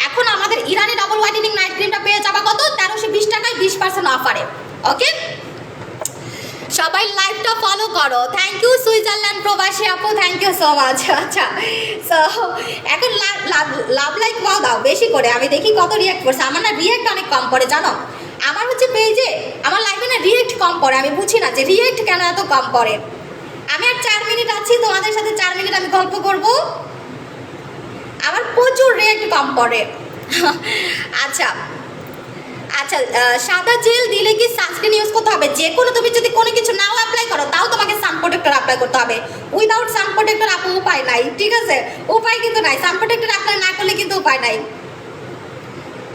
এখন আমাদের ইরানি ডাবল হোয়াইটেনিং নাইট ক্রিমটা পেয়ে যাবা কত? 1320 টাকায় 20% অফারে, ওকে। সবাই লাইভটা ফলো করো। থ্যাংক ইউ সুইজারল্যান্ড প্রবাসী আপু, থ্যাংক ইউ সো মাচ। আচ্ছা, সো এখন লাভ লাইক দাও বেশি করে, আমি দেখি কত রিয়াক্ট করছে। আমার না রিয়াক্ট অনেক কম পড়ে জানো, আমার হচ্ছে পেজে আমার লাইভে না রিয়াক্ট কম পড়ে, আমি বুঝি না যে রিয়াক্ট কেন এত কম পড়ে। আমি আর 4 মিনিট আছি, তোমাদের সাথে 4 মিনিট আমি গল্প করব, আমার প্রচুর রিয়াক্ট কম পড়ে। আচ্ছা, সাদা জেল দিলে কি সানস্ক্রিন ইউজ করতে হবে? যে কোনো, তুমি যদি কোনো কিছু নাও অ্যাপ্লাই করো তাও তোমাকে সান প্রোটেক্টর অ্যাপ্লাই করতে হবে। উইদাউট সান প্রোটেক্টর আপু উপায় নাই, ঠিক আছে, উপায় কিন্তু নাই, সান প্রোটেক্টর অ্যাপ্লাই না করলে কিন্তু উপায় নাই।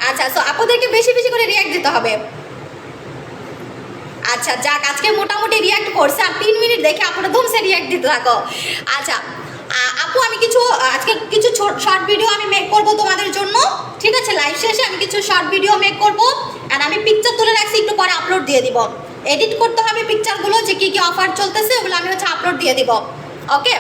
আচ্ছা, সো আপুদেরকে বেশি বেশি করে রিয়াক্ট দিতে হবে। আচ্ছা যাক, আজকে মোটামুটি রিয়াক্ট করছে, আর 3 মিনিট দেখে আপুরা ধুমসে রিয়াক্ট দিতে থাকো। আচ্ছা আপু, আমি আজকে কিছু শর্ট ভিডিও আমি মেক করব তোমাদের জন্য, ঠিক আছে। লাইভ শেষে আমি কিছু শর্ট ভিডিও মেক করব, আর আমি পিকচার তুলে রাখছি, একটু পরে আপলোড দিয়ে দিব। এডিট করতে হবে পিকচারগুলো, যে কি কি অফার চলতেছে ওগুলো আমি হচ্ছে আপলোড দিয়ে দিব, ওকে।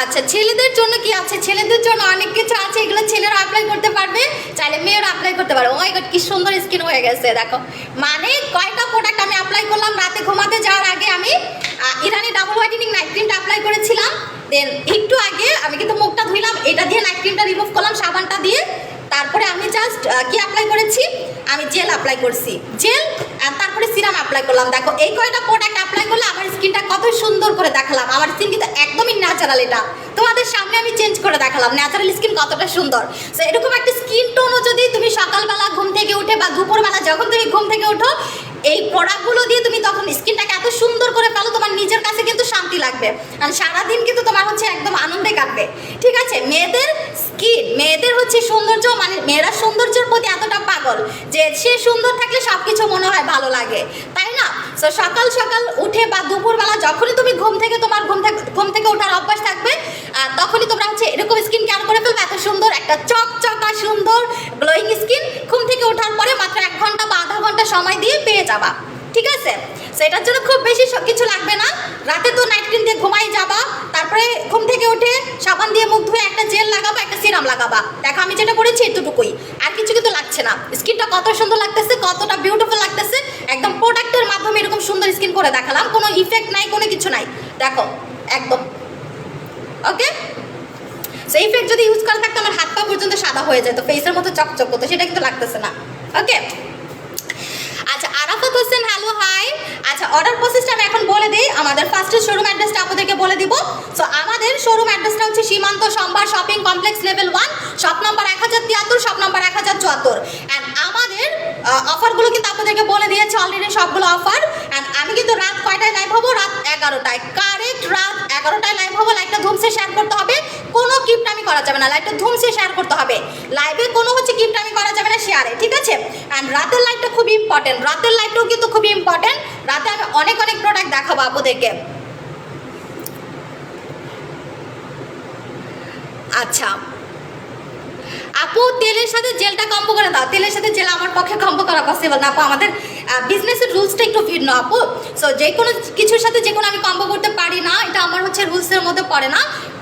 আচ্ছা, ছেলেদের জন্য কি আছে? ছেলেদের জন্য অনেক কিছু আছে, এগুলো ছেলেরা অ্যাপ্লাই করতে পারবে, চাইলে মেয়েরা অ্যাপ্লাই করতে পারবে। ও মাই গড, কি সুন্দর স্কিন হয়ে গেছে দেখো। মানে কয়টা প্রোডাক্ট আমি অ্যাপ্লাই করলাম, রাতে ঘুমাতে যাওয়ার আগে আমি ইরানি ডাবল হোয়াইটেনিং নাইট ক্রিমটা অ্যাপ্লাই করেছিলাম, দেন একটু আগে আমি কিন্তু মুখটা ধুইলাম, এটা দিয়ে নাইট ক্রিমটা রিমুভ করলাম সাবানটা দিয়ে, তারপরে আমি জাস্ট কি অ্যাপ্লাই করেছি, আমি জেল অ্যাপ্লাই করছি, জেল, আর তারপরে সিরাম অ্যাপ্লাই করলাম। দেখো এই কয়টা প্রোডাক্ট অ্যাপ্লাই করলে আমার স্কিনটা কত সুন্দর করে দেখালাম। আমার স্কিন কিন্তু একদমই ন্যাচারাল, এটা তোমাদের সামনে আমি চেঞ্জ করে দেখালাম ন্যাচারাল স্কিন কতটা সুন্দর। সো এরকম একটা স্কিন টোনও যদি তুমি সকালবেলা ঘুম থেকে উঠে বা দুপুরবেলা যখন তুমি ঘুম থেকে উঠো, এই প্রোডাক্টগুলো দিয়ে তুমি তখন স্কিনটাকে এত সুন্দর করে ফেলো, তোমার নিজের কাছে কিন্তু শান্তি লাগবে, আর সারাদিন কিন্তু তোমার হচ্ছে একদম আনন্দে কাটবে, ঠিক আছে। মেয়েদের স্কিন, মেয়েদের হচ্ছে সৌন্দর্য, মানে মেয়েরা সৌন্দর্যের প্রতি এতটা পাগল যে সে সুন্দর থাকলে সব কিছু মনে হয় ভালো লাগে, তাই না? সো সকাল সকাল উঠে বা দুপুরবেলা যখনই তুমি তোমার ঘুম থেকে ওঠার অভ্যাস থাকবে, তখনই তোমরা হচ্ছে এরকম স্কিন কেয়ার করে ফেলবে, এত সুন্দর একটা চকচকা সুন্দর গ্লোয়িং স্কিন ঘুম থেকে ওঠার পরে মাত্র 1 ঘন্টা বা আধা ঘন্টা সময় দিয়ে পেয়ে যাবা, ঠিক আছে। সেটার জন্য খুব বেশি কিছু লাগবে না, রাতে তো নাইট ক্রিম দিয়ে ঘুমাই যাবা, তারপরে ঘুম থেকে উঠে সাবান দিয়ে মুখ ধুয়ে একটা জেল লাগাবা, একটা সিরাম লাগাবা। দেখো আমি যেটা করেছি এতটুকুই, আর কিছু কিন্তু লাগছে না। স্কিনটা কত সুন্দর লাগতেছে, কতটা বিউটিফুল লাগতেছে, একদম প্রোডাক্টের মাধ্যমে এরকম সুন্দর স্কিন করে দেখালাম, কোনো ইফেক্ট নাই, কোনো কিছু নাই, দেখো একদম, ওকে। সো ইফেক্ট যদি ইউজ করা থাকতো আমার হাত পা পর্যন্ত সাদা হয়ে যেত, ফেসের মতো চকচক করতো, সেটা কিন্তু লাগতেছে না, ওকে। আচ্ছা আরাফাত হোসেন, হ্যালো হাই। আচ্ছা অর্ডার প্রসেসটা আমি এখন বলে দিই, আমাদের ফার্স্টের শোরুম অ্যাড্রেসটা আপনাদেরকে বলে দিব। সো আমাদের শোরুম অ্যাড্রেসটা হচ্ছে সীমান্ত সম্ভার shopping complex level 1, shop number 1073, shop number 1074। And আমাদের অফারগুলো কিন্তু আপনাদেরকে বলে দিয়েছে অলরেডি সবগুলো অফার। অ্যান্ড আমি কিন্তু রাত কয়টায় লাইভ হবো? রাত 11টায়, কারেক্ট রাত 11টায় লাইভ হবো। লাইভটা ধুমসে শেয়ার করতে হবে, কোনো গিফট আমি করা যাবে না, লাইভটা ধুমসে শেয়ার করতে হবে। লাইভে কোনো হচ্ছে গিফট আমি করা যাবে না শেয়ারে, ঠিক আছে। অ্যান্ড রাতের লাইভটা খুব ইম্পর্টেন্ট, রাতের লাইভটাও কিন্তু খুবই ইম্পর্টেন্ট। রাতে আমি অনেক অনেক প্রোডাক্ট দেখাবো আপনাদেরকে। আচ্ছা আপু, তেলের সাথে জেলটা কম্বো করে দাও। তেলের সাথে জেল আমার পক্ষে কম্বো করা পসিবল না আপু, আমাদের বিজনেসের রুলসটা একটু ভিন্ন আপু। সো সো যে কোনো কিছুর সাথে যে কোনো আমি কম্বো করতে পারি না, এটা আমার হচ্ছে রুলসের মধ্যে পড়ে না,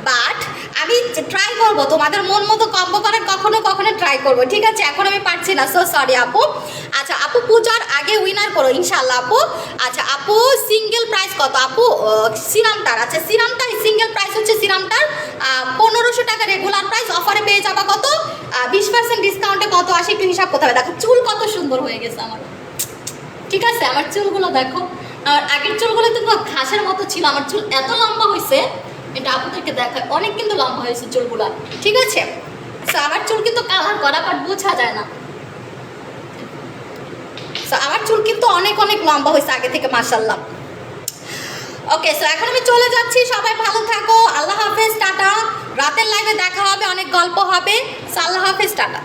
বাট আমি ট্রাই করব তোমাদের মন মতো কম্বো করার, কখনো কখনো ট্রাই করব, ঠিক আছে? এখন আমি পারছি না, সো সরি আপু। আচ্ছা আপু পূজার আগে উইনার করো ইনশাল্লাহ আপু। আচ্ছা আপু সিঙ্গেল প্রাইস কত আপু? সিরামটার, আচ্ছা সিরামটার সিঙ্গেল প্রাইস হচ্ছে সিরামটার 1500 টাকা রেগুলার প্রাইস, অফারে পেয়ে যাবা কত 20% ডিসকাউন্টে কত আসে একটু হিসাব করতে হবে। দেখো চুল কত সুন্দর হয়ে গেছে আমার, ঠিক আছে? আমার চুলগুলো দেখো, আর আগের চুলগুলো তো ঘাসের মতো ছিল, আমার চুল এত লম্বা হয়েছে, এটা আপনাদেরকে দেখায়, অনেক কিন্তু লম্বা হয়েছে চুলগুলো, ঠিক আছে? সো আমার চুল কিন্তু কালার করা বাট বোঝা যায় না, সো আমার চুল কিন্তু অনেক অনেক লম্বা হয়েছে আগে থেকে মাশাআল্লাহ। ওকে, সো এখন আমি চলে যাচ্ছি, সবাই ভালো থাকো, আল্লাহ হাফেজ, টাটা। রাতের লাইভে দেখা হবে, অনেক গল্প হবে, সো আল্লাহ হাফেজ, টাটা।